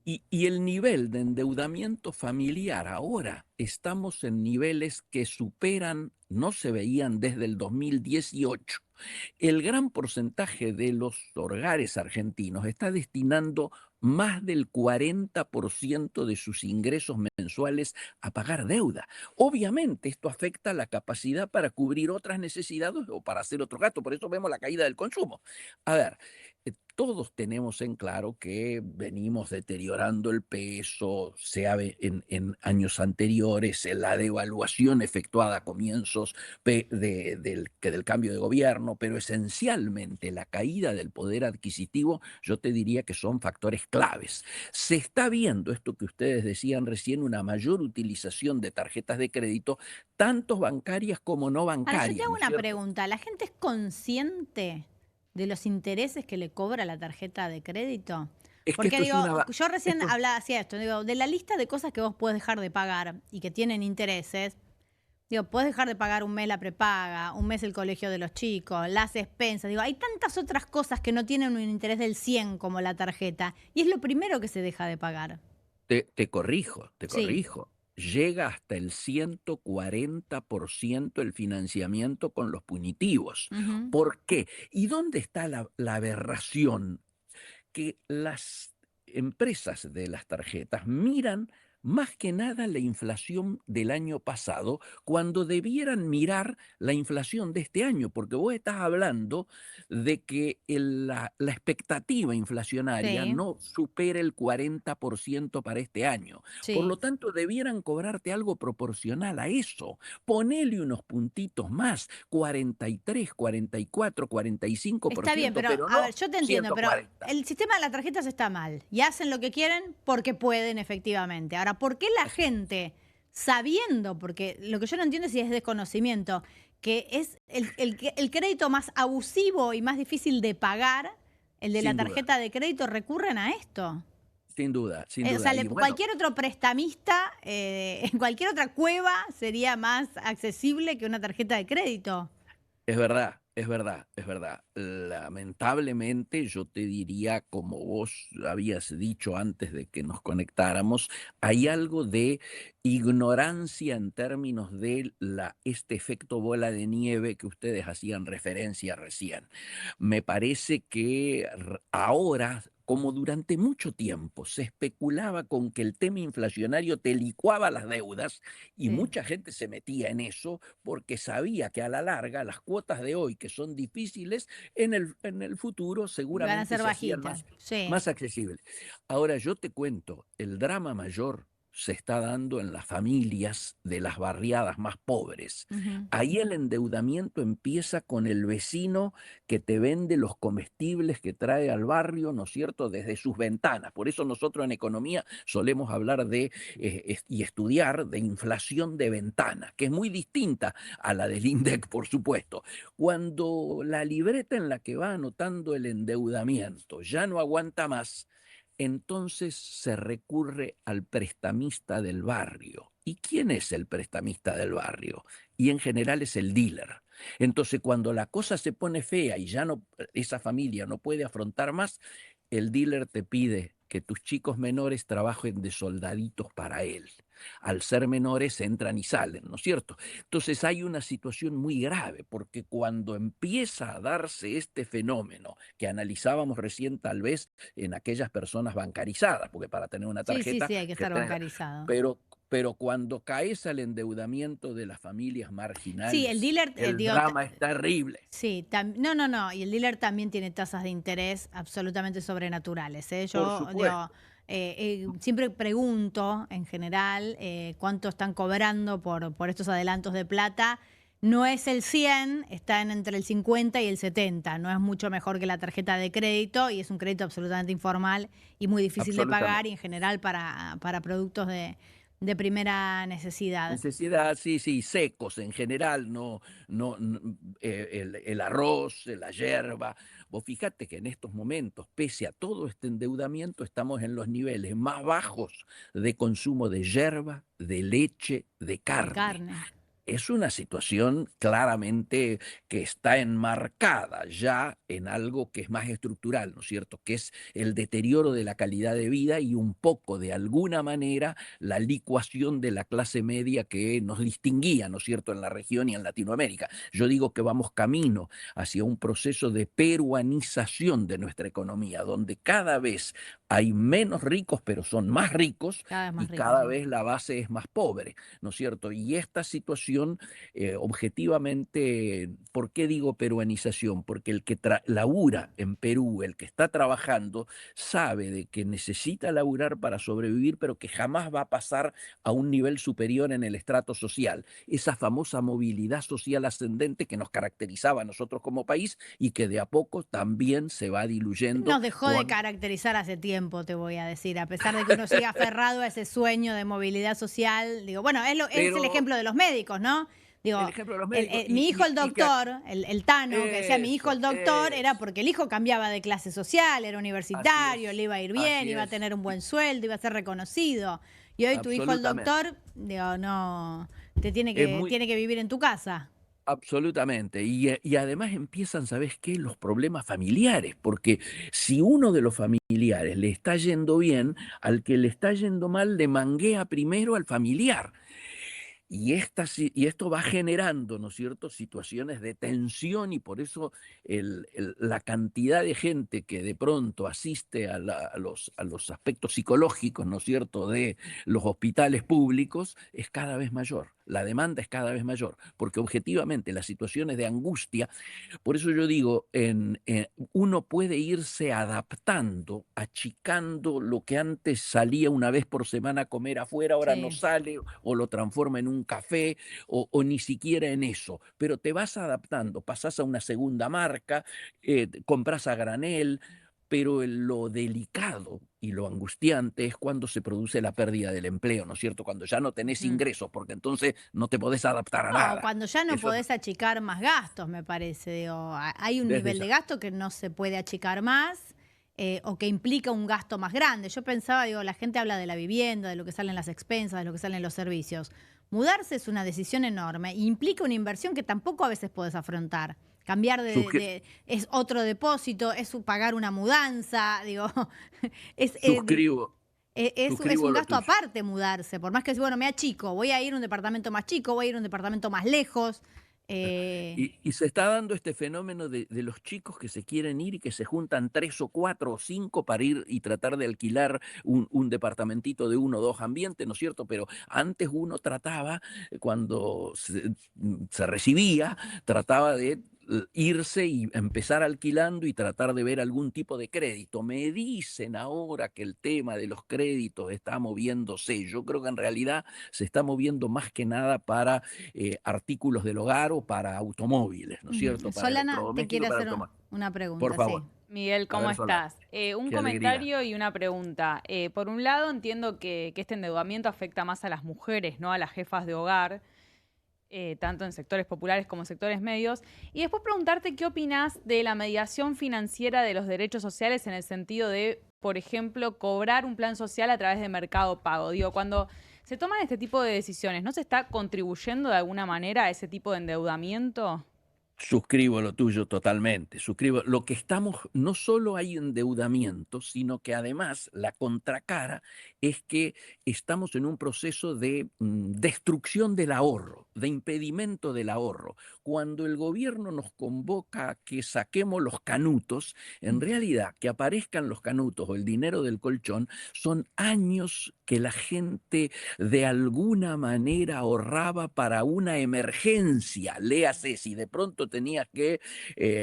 Y el nivel de endeudamiento familiar ahora, estamos en niveles que superan, no se veían desde el 2018. El gran porcentaje de los hogares argentinos está destinando más del 40% de sus ingresos mensuales a pagar deuda. Obviamente esto afecta la capacidad para cubrir otras necesidades o para hacer otro gasto, por eso vemos la caída del consumo. A ver, todos tenemos en claro que venimos deteriorando el peso, en años anteriores, la devaluación efectuada a comienzos del cambio de gobierno, pero esencialmente la caída del poder adquisitivo, yo te diría que son factores claves. Se está viendo esto que ustedes decían recién, una mayor utilización de tarjetas de crédito, tanto bancarias como no Ahora, bancarias. yo te hago ¿no es una cierto? pregunta, ¿la gente es consciente de los intereses que le cobra la tarjeta de crédito? Es que Porque esto es digo, una... yo recién esto- hacía esto, digo, de la lista de cosas que vos podés dejar de pagar y que tienen intereses, digo, podés dejar de pagar un mes la prepaga, un mes el colegio de los chicos, las expensas, digo, hay tantas otras cosas que no tienen un interés del 100 como la tarjeta, y es lo primero que se deja de pagar. Te corrijo, te Sí. corrijo. Llega hasta el 140% el financiamiento con los punitivos. Ujú. ¿Por qué? ¿Y dónde está la aberración? Que las empresas de las tarjetas miran más que nada la inflación del año pasado cuando debieran mirar la inflación de este año, porque vos estás hablando de que la expectativa inflacionaria Sí. no supera el 40% para este año. Sí. Por lo tanto, debieran cobrarte algo proporcional a eso. Ponele unos puntitos más, 43, 44, 45%, Está bien, pero no a ver, yo te entiendo, pero 140. el sistema de las tarjetas está mal y hacen lo que quieren porque pueden, efectivamente. Ahora, ¿por qué la gente, sabiendo, porque lo que yo no entiendo es si es desconocimiento, que es el crédito más abusivo y más difícil de pagar, el de la Sin duda. tarjeta de crédito, recurren a esto? Sin duda, sin O duda. sea, Y bueno, cualquier otro prestamista, en cualquier otra cueva, sería más accesible que una tarjeta de crédito. es verdad, es verdad, es verdad. Lamentablemente, yo te diría, como vos habías dicho antes de que nos conectáramos, hay algo de ignorancia en términos de este efecto bola de nieve que ustedes hacían referencia recién. Me parece que ahora, como durante mucho tiempo se especulaba con que el tema inflacionario te licuaba las deudas y Sí. mucha gente se metía en eso porque sabía que a la larga las cuotas de hoy, que son difíciles, en el futuro Van a seguramente ser se hacían bajitas. más, Sí. más accesibles. Ahora yo te cuento, el drama mayor se está dando en las familias de las barriadas más pobres. Ujú. Ahí el endeudamiento empieza con el vecino que te vende los comestibles que trae al barrio, ¿no es cierto?, desde sus ventanas. Por eso nosotros en economía solemos hablar de y estudiar de inflación de ventana, que es muy distinta a la del INDEC, por supuesto. Cuando la libreta en la que va anotando el endeudamiento ya no aguanta más, entonces se recurre al prestamista del barrio. ¿Y quién es el prestamista del barrio? Y en general es el dealer. Entonces, cuando la cosa se pone fea y ya no, esa familia no puede afrontar más, el dealer te pide que tus chicos menores trabajen de soldaditos para él. Al ser menores entran y salen, ¿no es cierto? Entonces hay una situación muy grave, porque cuando empieza a darse este fenómeno que analizábamos recién tal vez en aquellas personas bancarizadas, porque para tener una Sí, tarjeta... sí, hay que estar bancarizado. Pero cuando caes al endeudamiento de las familias marginales, Sí, el dealer, el digo, drama es terrible. sí, no, y el dealer también tiene tasas de interés absolutamente sobrenaturales, ¿eh? Por Yo supuesto. digo, siempre pregunto en general cuánto están cobrando por estos adelantos de plata. no es el 100, está entre el 50 y el 70. No es mucho mejor que la tarjeta de crédito y es un crédito absolutamente informal y muy difícil de pagar y en general para productos de primera necesidad. Necesidad, sí, secos en general, el arroz, la yerba. Vos fíjate que en estos momentos, pese a todo este endeudamiento, estamos en los niveles más bajos de consumo de yerba, de leche, de carne. Es una situación claramente que está enmarcada ya en algo que es más estructural, ¿no es cierto? Que es el deterioro de la calidad de vida y un poco, de alguna manera, la licuación de la clase media que nos distinguía, ¿no es cierto?, en la región y en Latinoamérica. Yo digo que vamos camino hacia un proceso de peruanización de nuestra economía, donde cada vez hay menos ricos, pero son más ricos, cada vez la base es más pobre, ¿no es cierto? Y esta situación, objetivamente, ¿por qué digo peruanización? Porque el que labura en Perú, el que está trabajando, sabe de que necesita laburar para sobrevivir, pero que jamás va a pasar a un nivel superior en el estrato social. Esa famosa movilidad social ascendente que nos caracterizaba a nosotros como país y que de a poco también se va diluyendo. Nos dejó de caracterizar hace tiempo, te voy a decir, a pesar de que uno siga aferrado a ese sueño de movilidad social. Digo, bueno, es el ejemplo de los médicos, ¿no? Digo, mi hijo el doctor, el Tano, que decía mi hijo el doctor, era porque el hijo cambiaba de clase social, era universitario, le iba a ir bien, iba a tener un buen sueldo, iba a ser reconocido. Y hoy tu hijo el doctor, digo, no, tiene que vivir en tu casa. Absolutamente. Y además empiezan, ¿sabes qué? Los problemas familiares, porque si uno de los familiares le está yendo bien, al que le está yendo mal le manguea primero al familiar. Y esto va generando, ¿no es cierto?, situaciones de tensión y por eso la cantidad de gente que de pronto asiste a los aspectos psicológicos, ¿no es cierto?, de los hospitales públicos es cada vez mayor. La demanda es cada vez mayor, porque objetivamente las situaciones de angustia, por eso yo digo, uno puede irse adaptando, achicando lo que antes salía una vez por semana a comer afuera, ahora no sale o lo transforma en un café o ni siquiera en eso, pero te vas adaptando, pasás a una segunda marca, compras a granel, pero lo delicado y lo angustiante es cuando se produce la pérdida del empleo, ¿no es cierto? Cuando ya no tenés ingresos, porque entonces no te podés adaptar a nada. Cuando ya no podés achicar más gastos, me parece. Digo, hay un nivel de gasto que no se puede achicar más o que implica un gasto más grande. Yo pensaba, digo, la gente habla de la vivienda, de lo que salen las expensas, de lo que salen los servicios. Mudarse es una decisión enorme e implica una inversión que tampoco a veces podés afrontar. Cambiar es otro depósito, es pagar una mudanza, digo, suscribo. Es un gasto aparte mudarse, por más que bueno, me achico, voy a ir a un departamento más chico, voy a ir a un departamento más lejos. Y se está dando este fenómeno de los chicos que se quieren ir y que se juntan 3 o 4 o 5 para ir y tratar de alquilar un departamentito de 1 o 2 ambientes, ¿no es cierto? Pero antes uno trataba, cuando se recibía, trataba de irse y empezar alquilando y tratar de ver algún tipo de crédito. Me dicen ahora que el tema de los créditos está moviéndose. Yo creo que en realidad se está moviendo más que nada para artículos del hogar o para automóviles, ¿no es cierto? Solana, te quiere hacer una pregunta. Por favor. Sí. Miguel, ¿cómo estás? Un comentario y una pregunta. Por un lado, entiendo que este endeudamiento afecta más a las mujeres, no a las jefas de hogar, tanto en sectores populares como en sectores medios. Y después preguntarte qué opinás de la mediación financiera de los derechos sociales en el sentido de, por ejemplo, cobrar un plan social a través de Mercado Pago. Digo, cuando se toman este tipo de decisiones, ¿no se está contribuyendo de alguna manera a ese tipo de endeudamiento? Suscribo lo tuyo totalmente, suscribo. Lo que estamos, no solo hay endeudamiento, sino que además la contracara es que estamos en un proceso de destrucción del ahorro, de impedimento del ahorro. Cuando el gobierno nos convoca a que saquemos los canutos, en realidad que aparezcan los canutos o el dinero del colchón, son años que la gente de alguna manera ahorraba para una emergencia. Léase, si de pronto tenías que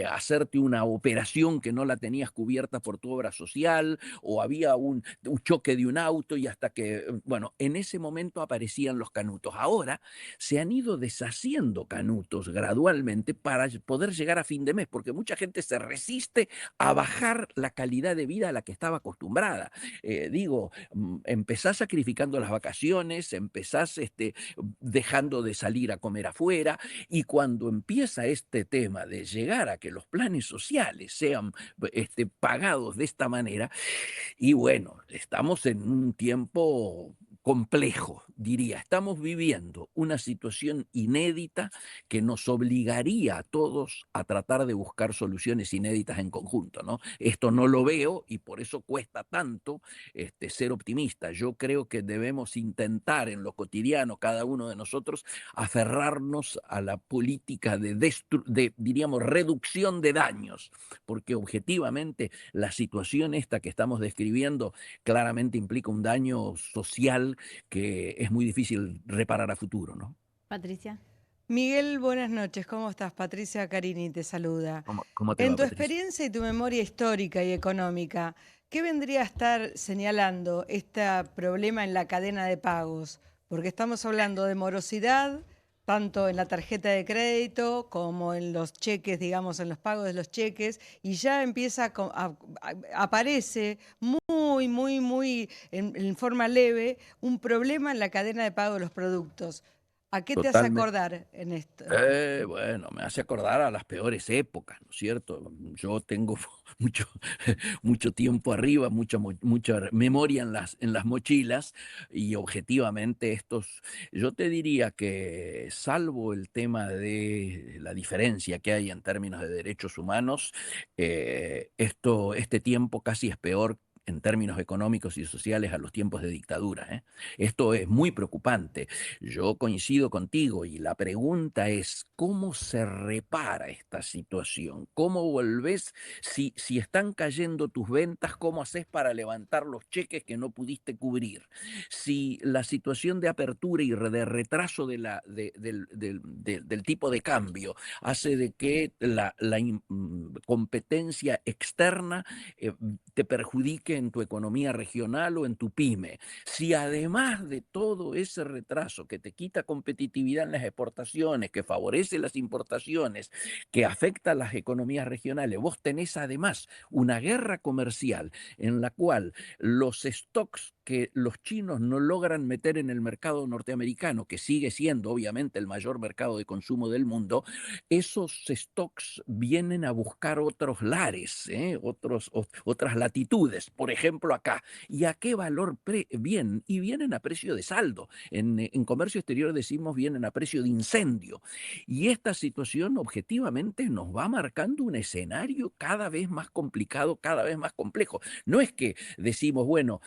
hacerte una operación que no la tenías cubierta por tu obra social, o había un choque de un auto y hasta que, bueno, en ese momento aparecían los canutos. Ahora se han ido ido deshaciendo canutos gradualmente para poder llegar a fin de mes, porque mucha gente se resiste a bajar la calidad de vida a la que estaba acostumbrada. Empezás sacrificando las vacaciones, empezás dejando de salir a comer afuera, y cuando empieza este tema de llegar a que los planes sociales sean pagados de esta manera, y bueno, estamos en un tiempo complejo, diría. Estamos viviendo una situación inédita que nos obligaría a todos a tratar de buscar soluciones inéditas en conjunto, ¿no? Esto no lo veo y por eso cuesta tanto ser optimista. Yo creo que debemos intentar en lo cotidiano, cada uno de nosotros, aferrarnos a la política diríamos, reducción de daños, porque objetivamente la situación esta que estamos describiendo claramente implica un daño social que es muy difícil reparar a futuro, ¿no? Patricia. Miguel, buenas noches. ¿Cómo estás? Patricia Carini te saluda. ¿Cómo te va, En tu Patricia? experiencia y tu memoria histórica y económica, ¿qué vendría a estar señalando este problema en la cadena de pagos? Porque estamos hablando de morosidad, tanto en la tarjeta de crédito como en los cheques, digamos, en los pagos de los cheques, y ya empieza aparece muy en forma leve un problema en la cadena de pago de los productos. ¿A qué te hace acordar en esto? Bueno, me hace acordar a las peores épocas, ¿no es cierto? Yo tengo mucho tiempo arriba, mucha memoria en las mochilas, y objetivamente yo te diría que, salvo el tema de la diferencia que hay en términos de derechos humanos, este tiempo casi es peor en términos económicos y sociales a los tiempos de dictadura, ¿eh? Esto es muy preocupante. Yo coincido contigo, y la pregunta es, ¿cómo se repara esta situación? ¿Cómo volvés? Si están cayendo tus ventas, ¿cómo haces para levantar los cheques que no pudiste cubrir? Si la situación de apertura y de retraso del tipo de cambio hace de que la competencia externa te perjudique en tu economía regional o en tu pyme, si además de todo ese retraso que te quita competitividad en las exportaciones, que favorece las importaciones, que afecta a las economías regionales, vos tenés además una guerra comercial en la cual los stocks que los chinos no logran meter en el mercado norteamericano, que sigue siendo obviamente el mayor mercado de consumo del mundo, esos stocks vienen a buscar otros lares, otras latitudes, por ejemplo acá. ¿Y a qué valor vienen? Y vienen a precio de saldo. En comercio exterior decimos vienen a precio de incendio. Y esta situación objetivamente nos va marcando un escenario cada vez más complicado, cada vez más complejo. No es que decimos, bueno,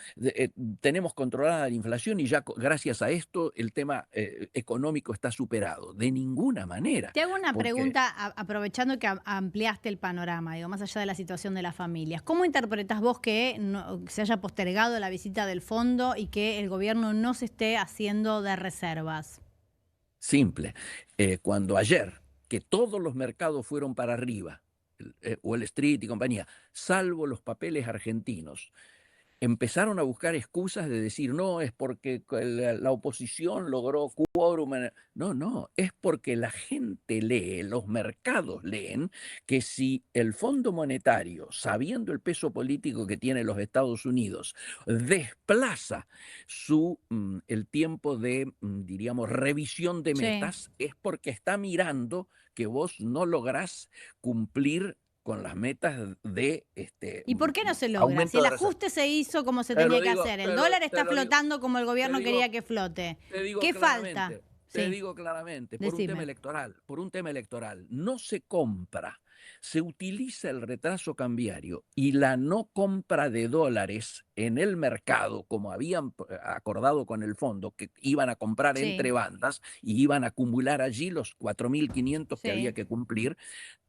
tenemos controlada la inflación y ya gracias a esto el tema económico está superado. De ninguna manera. Te hago una pregunta, aprovechando que ampliaste el panorama, digo, más allá de la situación de las familias. ¿Cómo interpretas vos que se haya postergado la visita del fondo y que el gobierno no se esté haciendo de reservas? Simple. Cuando ayer, que todos los mercados fueron para arriba, Wall Street y compañía, salvo los papeles argentinos, empezaron a buscar excusas de decir, no, es porque la oposición logró quórum. No, es porque la gente lee, los mercados leen, que si el Fondo Monetario, sabiendo el peso político que tiene los Estados Unidos, desplaza el tiempo de, diríamos, revisión de metas, es porque está mirando que vos no lográs cumplir con las metas de ¿Y por qué no se logra? Si el ajuste se hizo como se tenía que hacer, el dólar está flotando como el gobierno quería que flote. ¿Qué falta? Te digo claramente, por un tema electoral, no se compra, se utiliza el retraso cambiario y la no compra de dólares en el mercado, como habían acordado con el fondo, que iban a comprar entre bandas y iban a acumular allí los 4.500 que había que cumplir.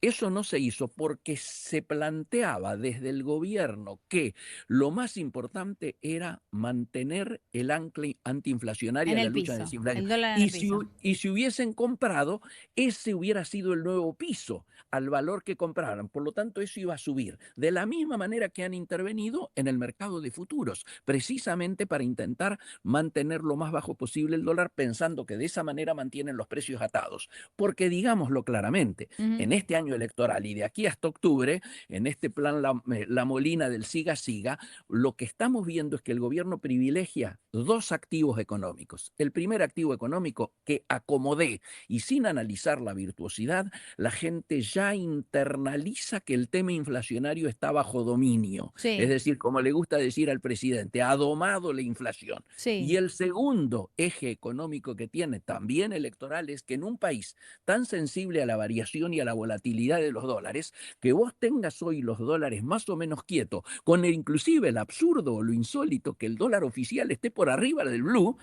Eso no se hizo porque se planteaba desde el gobierno que lo más importante era mantener el ancla antiinflacionaria de la lucha de desinflación. Y si hubiesen comprado, ese hubiera sido el nuevo piso al valor porque compraran. Por lo tanto, eso iba a subir. De la misma manera que han intervenido en el mercado de futuros, precisamente para intentar mantener lo más bajo posible el dólar, pensando que de esa manera mantienen los precios atados. Porque digámoslo claramente, en este año electoral y de aquí hasta octubre, en este plan La Molina del siga-siga, lo que estamos viendo es que el gobierno privilegia dos activos económicos. El primer activo económico, que acomodé y sin analizar la virtuosidad, la gente ya internaliza que el tema inflacionario está bajo dominio. Sí. Es decir, como le gusta decir al presidente, ha domado la inflación. Sí. Y el segundo eje económico que tiene, también electoral, es que en un país tan sensible a la variación y a la volatilidad de los dólares, que vos tengas hoy los dólares más o menos quietos, con inclusive el absurdo o lo insólito que el dólar oficial esté por arriba del blue,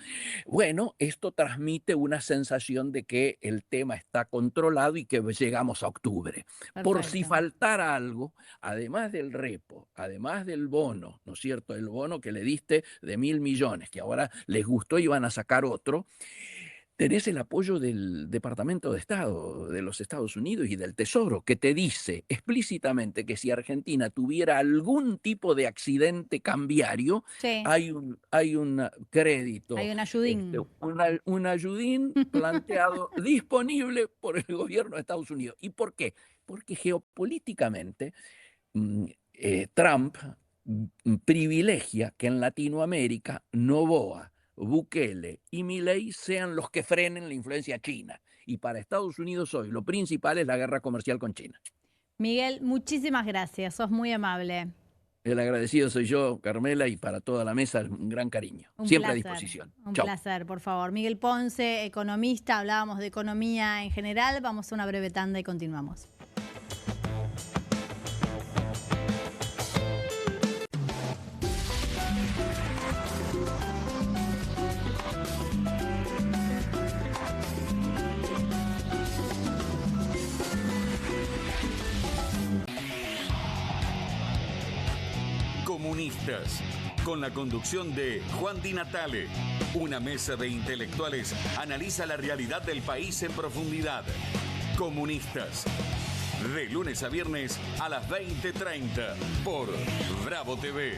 bueno, esto transmite una sensación de que el tema está controlado y que llegamos a octubre. Por si faltara algo, además del repo, además del bono, ¿no es cierto? El bono que le diste de 1.000 millones, que ahora les gustó y van a sacar otro, tenés el apoyo del Departamento de Estado de los Estados Unidos y del Tesoro, que te dice explícitamente que si Argentina tuviera algún tipo de accidente cambiario, Sí. hay un crédito, Hay un ayudín. un ayudín planteado disponible por el gobierno de Estados Unidos. ¿Y por qué? Porque geopolíticamente Trump privilegia que en Latinoamérica Noboa, Bukele y Milei sean los que frenen la influencia china. Y para Estados Unidos hoy lo principal es la guerra comercial con China. Miguel, muchísimas gracias, sos muy amable. El agradecido soy yo, Carmela, y para toda la mesa un gran cariño. Un Siempre placer, a disposición. Un Chau. placer, por favor. Miguel Ponce, economista, hablábamos de economía en general. Vamos a una breve tanda y continuamos. Comunistas, con la conducción de Juan Di Natale. Una mesa de intelectuales analiza la realidad del país en profundidad. Comunistas, de lunes a viernes a las 20:30 por Bravo TV.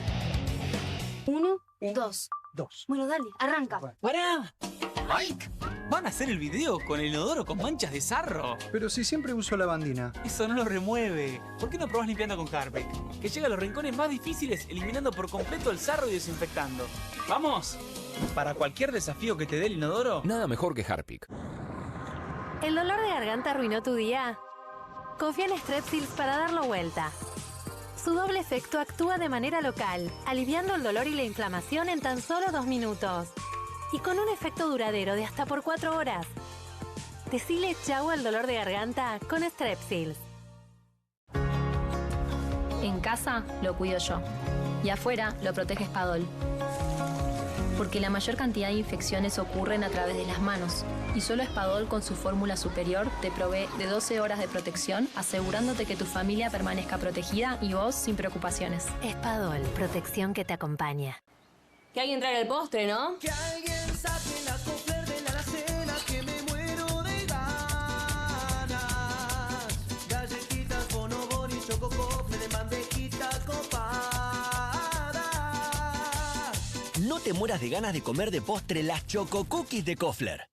1, 2. Bueno, dale, arranca. ¡Pará! ¡Mike! ¿Van a hacer el video con el inodoro con manchas de sarro? Pero si siempre uso lavandina. Eso no lo remueve. ¿Por qué no probás limpiando con Harpic? Que llega a los rincones más difíciles eliminando por completo el sarro y desinfectando. ¡Vamos! Para cualquier desafío que te dé el inodoro, nada mejor que Harpic. ¿El dolor de garganta arruinó tu día? Confía en Strepsils para darlo vuelta. Su doble efecto actúa de manera local, aliviando el dolor y la inflamación en tan solo 2 minutos. Y con un efecto duradero de hasta por 4 horas. Decile chau al dolor de garganta con Strepsils. En casa lo cuido yo. Y afuera lo protege Spadol. Porque la mayor cantidad de infecciones ocurren a través de las manos. Y solo Spadol con su fórmula superior te provee de 12 horas de protección, asegurándote que tu familia permanezca protegida y vos sin preocupaciones. Spadol, protección que te acompaña. Que alguien traiga el postre, ¿no? Que alguien saque la cofler de la alacena, que me muero de ganas. Galletitas, bonobón y chococofre de bandejita copada. No te mueras de ganas de comer de postre las Choco Cookies de Kofler.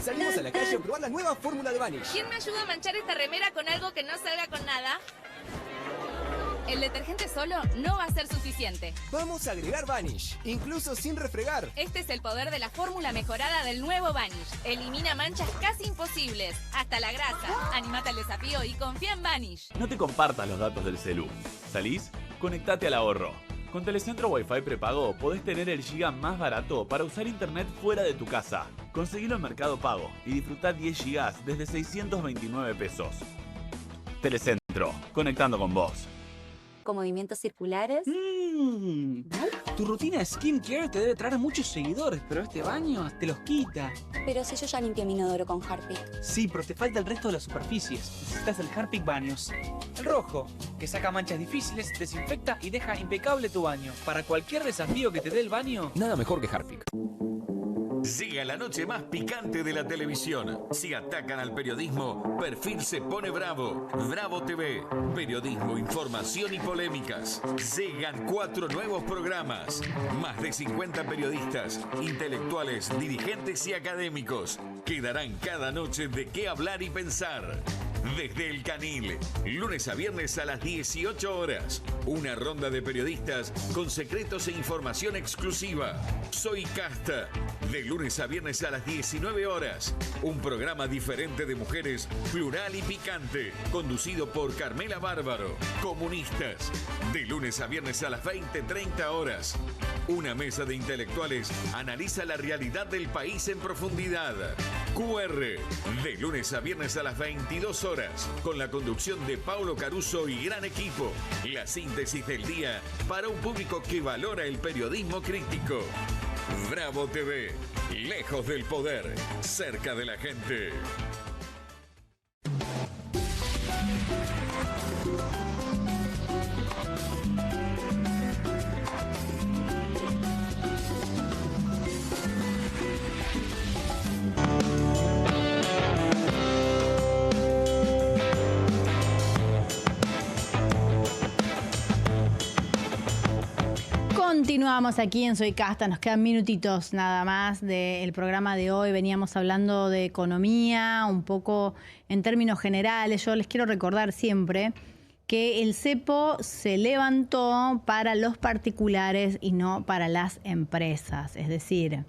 Salimos a la calle a probar la nueva fórmula de Vanish. ¿Quién me ayuda a manchar esta remera con algo que no salga con nada? El detergente solo no va a ser suficiente. Vamos a agregar Vanish, incluso sin refregar. Este es el poder de la fórmula mejorada del nuevo Vanish. Elimina manchas casi imposibles, hasta la grasa. Animate al desafío y confía en Vanish. No te compartas los datos del celu. ¿Salís? Conectate al ahorro. Con Telecentro Wi-Fi prepago podés tener el giga más barato para usar internet fuera de tu casa. Conseguilo en Mercado Pago y disfrutá 10 gigas desde 629 pesos. Telecentro, conectando con vos. Con movimientos circulares. Tu rutina de skincare te debe traer muchos seguidores, pero este baño te los quita. Pero si yo ya limpié mi inodoro con Harpic. Sí, pero te falta el resto de las superficies. Necesitas el Harpic Baños. El rojo, que saca manchas difíciles, desinfecta y deja impecable tu baño. Para cualquier desafío que te dé el baño, nada mejor que Harpic. Llega la noche más picante de la televisión. Si atacan al periodismo, Perfil se pone bravo. Bravo TV. Periodismo, información y polémicas. Llegan 4 nuevos programas. Más de 50 periodistas, intelectuales, dirigentes y académicos que darán cada noche de qué hablar y pensar. Desde El Canil, lunes a viernes a las 18 horas. Una ronda de periodistas con secretos e información exclusiva. Soy Casta, de lunes a viernes a las 19 horas. Un programa diferente de mujeres, plural y picante, conducido por Carmela Bárbaro. Comunistas, de lunes a viernes a las 20:30 horas. Una mesa de intelectuales analiza la realidad del país en profundidad. QR, de lunes a viernes a las 22 horas, con la conducción de Paulo Caruso y gran equipo. La síntesis del día para un público que valora el periodismo crítico. Bravo TV, lejos del poder, cerca de la gente. Continuamos aquí en Soy Casta, nos quedan minutitos nada más del programa de hoy. Veníamos hablando de economía, un poco en términos generales. Yo les quiero recordar siempre que el cepo se levantó para los particulares y no para las empresas. Es decir,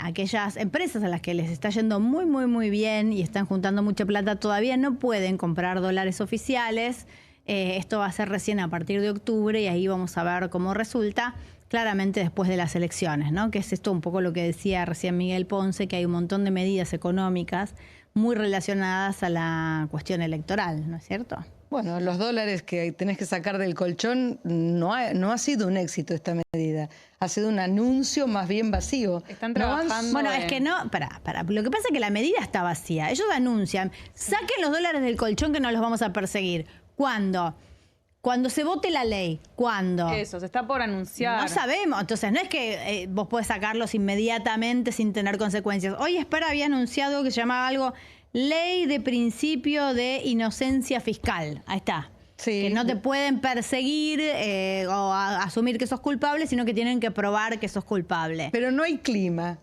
aquellas empresas a las que les está yendo muy bien y están juntando mucha plata todavía no pueden comprar dólares oficiales. Esto va a ser recién a partir de octubre y ahí vamos a ver cómo resulta, claramente después de las elecciones, ¿no? Que es esto un poco lo que decía recién Miguel Ponce, que hay un montón de medidas económicas muy relacionadas a la cuestión electoral, ¿no es cierto? Bueno, los dólares que tenés que sacar del colchón no ha sido un éxito esta medida. Ha sido un anuncio más bien vacío. Están trabajando. Bueno, es que no, para. Lo que pasa es que la medida está vacía. Ellos anuncian, saquen los dólares del colchón que no los vamos a perseguir. ¿Cuándo? Cuando se vote la ley. ¿Cuándo? Eso, se está por anunciar. No sabemos. Entonces, no es que vos podés sacarlos inmediatamente sin tener consecuencias. Hoy Espera había anunciado que se llamaba algo Ley de Principio de Inocencia Fiscal. Ahí está. Sí. Que no te pueden perseguir o asumir que sos culpable, sino que tienen que probar que sos culpable. Pero no hay clima.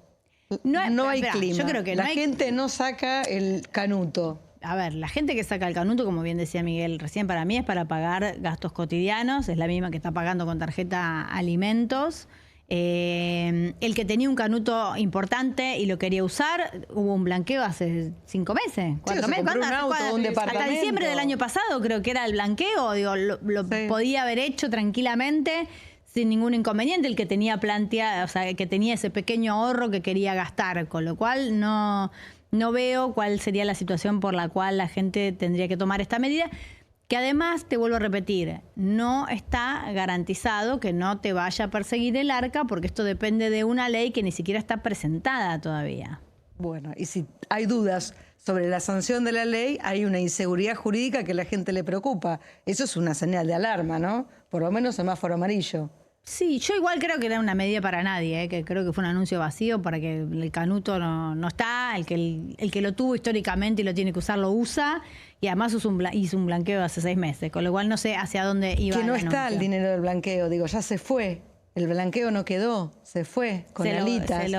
No hay clima. Yo creo que la gente no saca el canuto. A ver, la gente que saca el canuto, como bien decía Miguel recién, para mí es para pagar gastos cotidianos, es la misma que está pagando con tarjeta alimentos. El que tenía un canuto importante y lo quería usar, hubo un blanqueo hace 5 meses, 4 meses. Un auto, un departamento. Hasta diciembre del año pasado creo que era el blanqueo, digo, lo podía haber hecho tranquilamente sin ningún inconveniente, el que tenía planteado, o sea, el que tenía ese pequeño ahorro que quería gastar, con lo cual no veo cuál sería la situación por la cual la gente tendría que tomar esta medida, que además, te vuelvo a repetir, no está garantizado que no te vaya a perseguir el arca, porque esto depende de una ley que ni siquiera está presentada todavía. Bueno, y si hay dudas sobre la sanción de la ley, hay una inseguridad jurídica que a la gente le preocupa. Eso es una señal de alarma, ¿no? Por lo menos semáforo amarillo. Sí, yo igual creo que era una medida para nadie, que creo que fue un anuncio vacío para que el canuto no está, el que lo tuvo históricamente y lo tiene que usar lo usa, y además hizo un blanqueo hace 6 meses, con lo cual no sé hacia dónde iba. Que no está el dinero del blanqueo, digo, ya se fue. El blanqueo no quedó, se fue con alitas.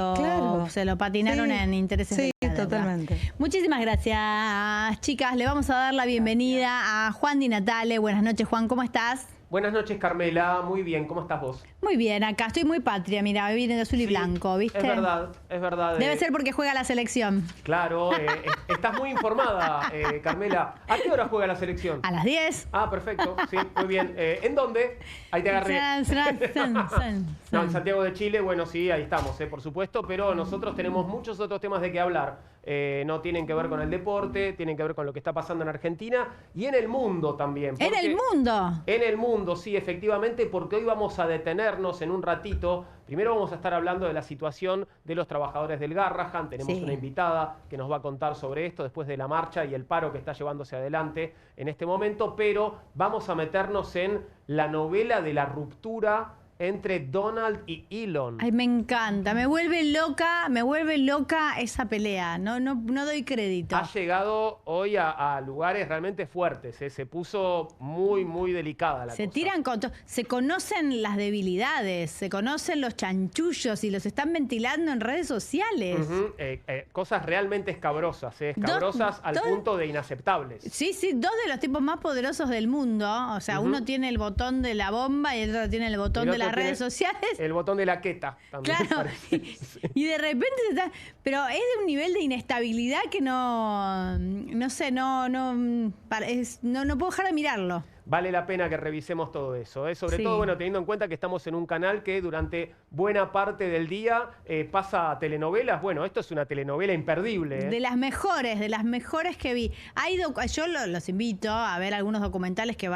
Se lo patinaron en intereses de la deuda. Totalmente. Muchísimas gracias, chicas. Le vamos a dar la bienvenida a Juan Di Natale. Buenas noches, Juan, ¿cómo estás? Buenas noches, Carmela. Muy bien, ¿cómo estás vos? Muy bien, acá estoy muy patria, mira, viene de azul y blanco, ¿viste? Es verdad. Debe ser porque juega la selección. Claro, estás muy informada, Carmela. ¿A qué hora juega la selección? A las 10. Ah, perfecto, sí, muy bien. ¿En dónde? Ahí te agarré. No, en Santiago de Chile, bueno, sí, ahí estamos, por supuesto, pero nosotros tenemos muchos otros temas de qué hablar. No tienen que ver con el deporte, tienen que ver con lo que está pasando en Argentina y en el mundo también. ¿En el mundo? En el mundo, sí, efectivamente, porque hoy vamos a detenernos en un ratito. Primero vamos a estar hablando de la situación de los trabajadores del Garrahan. Tenemos una invitada que nos va a contar sobre esto después de la marcha y el paro que está llevándose adelante en este momento, pero vamos a meternos en la novela de la ruptura entre Donald y Elon. Ay, me encanta, me vuelve loca esa pelea, no doy crédito. Ha llegado hoy a lugares realmente fuertes, se puso muy delicada la cosa. Se tiran se conocen las debilidades, se conocen los chanchullos y los están ventilando en redes sociales. Cosas realmente escabrosas, escabrosas al punto de inaceptables. Sí, dos de los tipos más poderosos del mundo, o sea, uno tiene el botón de la bomba y el otro tiene el botón de las redes sociales. El botón de la queta también. Claro, y de repente se está... Pero es de un nivel de inestabilidad que no sé, no puedo dejar de mirarlo. Vale la pena que revisemos todo eso, Sobre todo, bueno, teniendo en cuenta que estamos en un canal que durante buena parte del día pasa telenovelas. Bueno, esto es una telenovela imperdible. De las mejores que vi. Yo los invito a ver algunos documentales que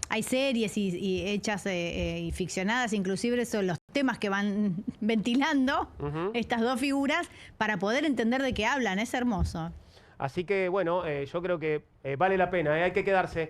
hay series y hechas y ficcionadas, inclusive son los temas que van ventilando estas dos figuras para poder entender de qué hablan. Es hermoso. Así que, bueno, yo creo que vale la pena, hay que quedarse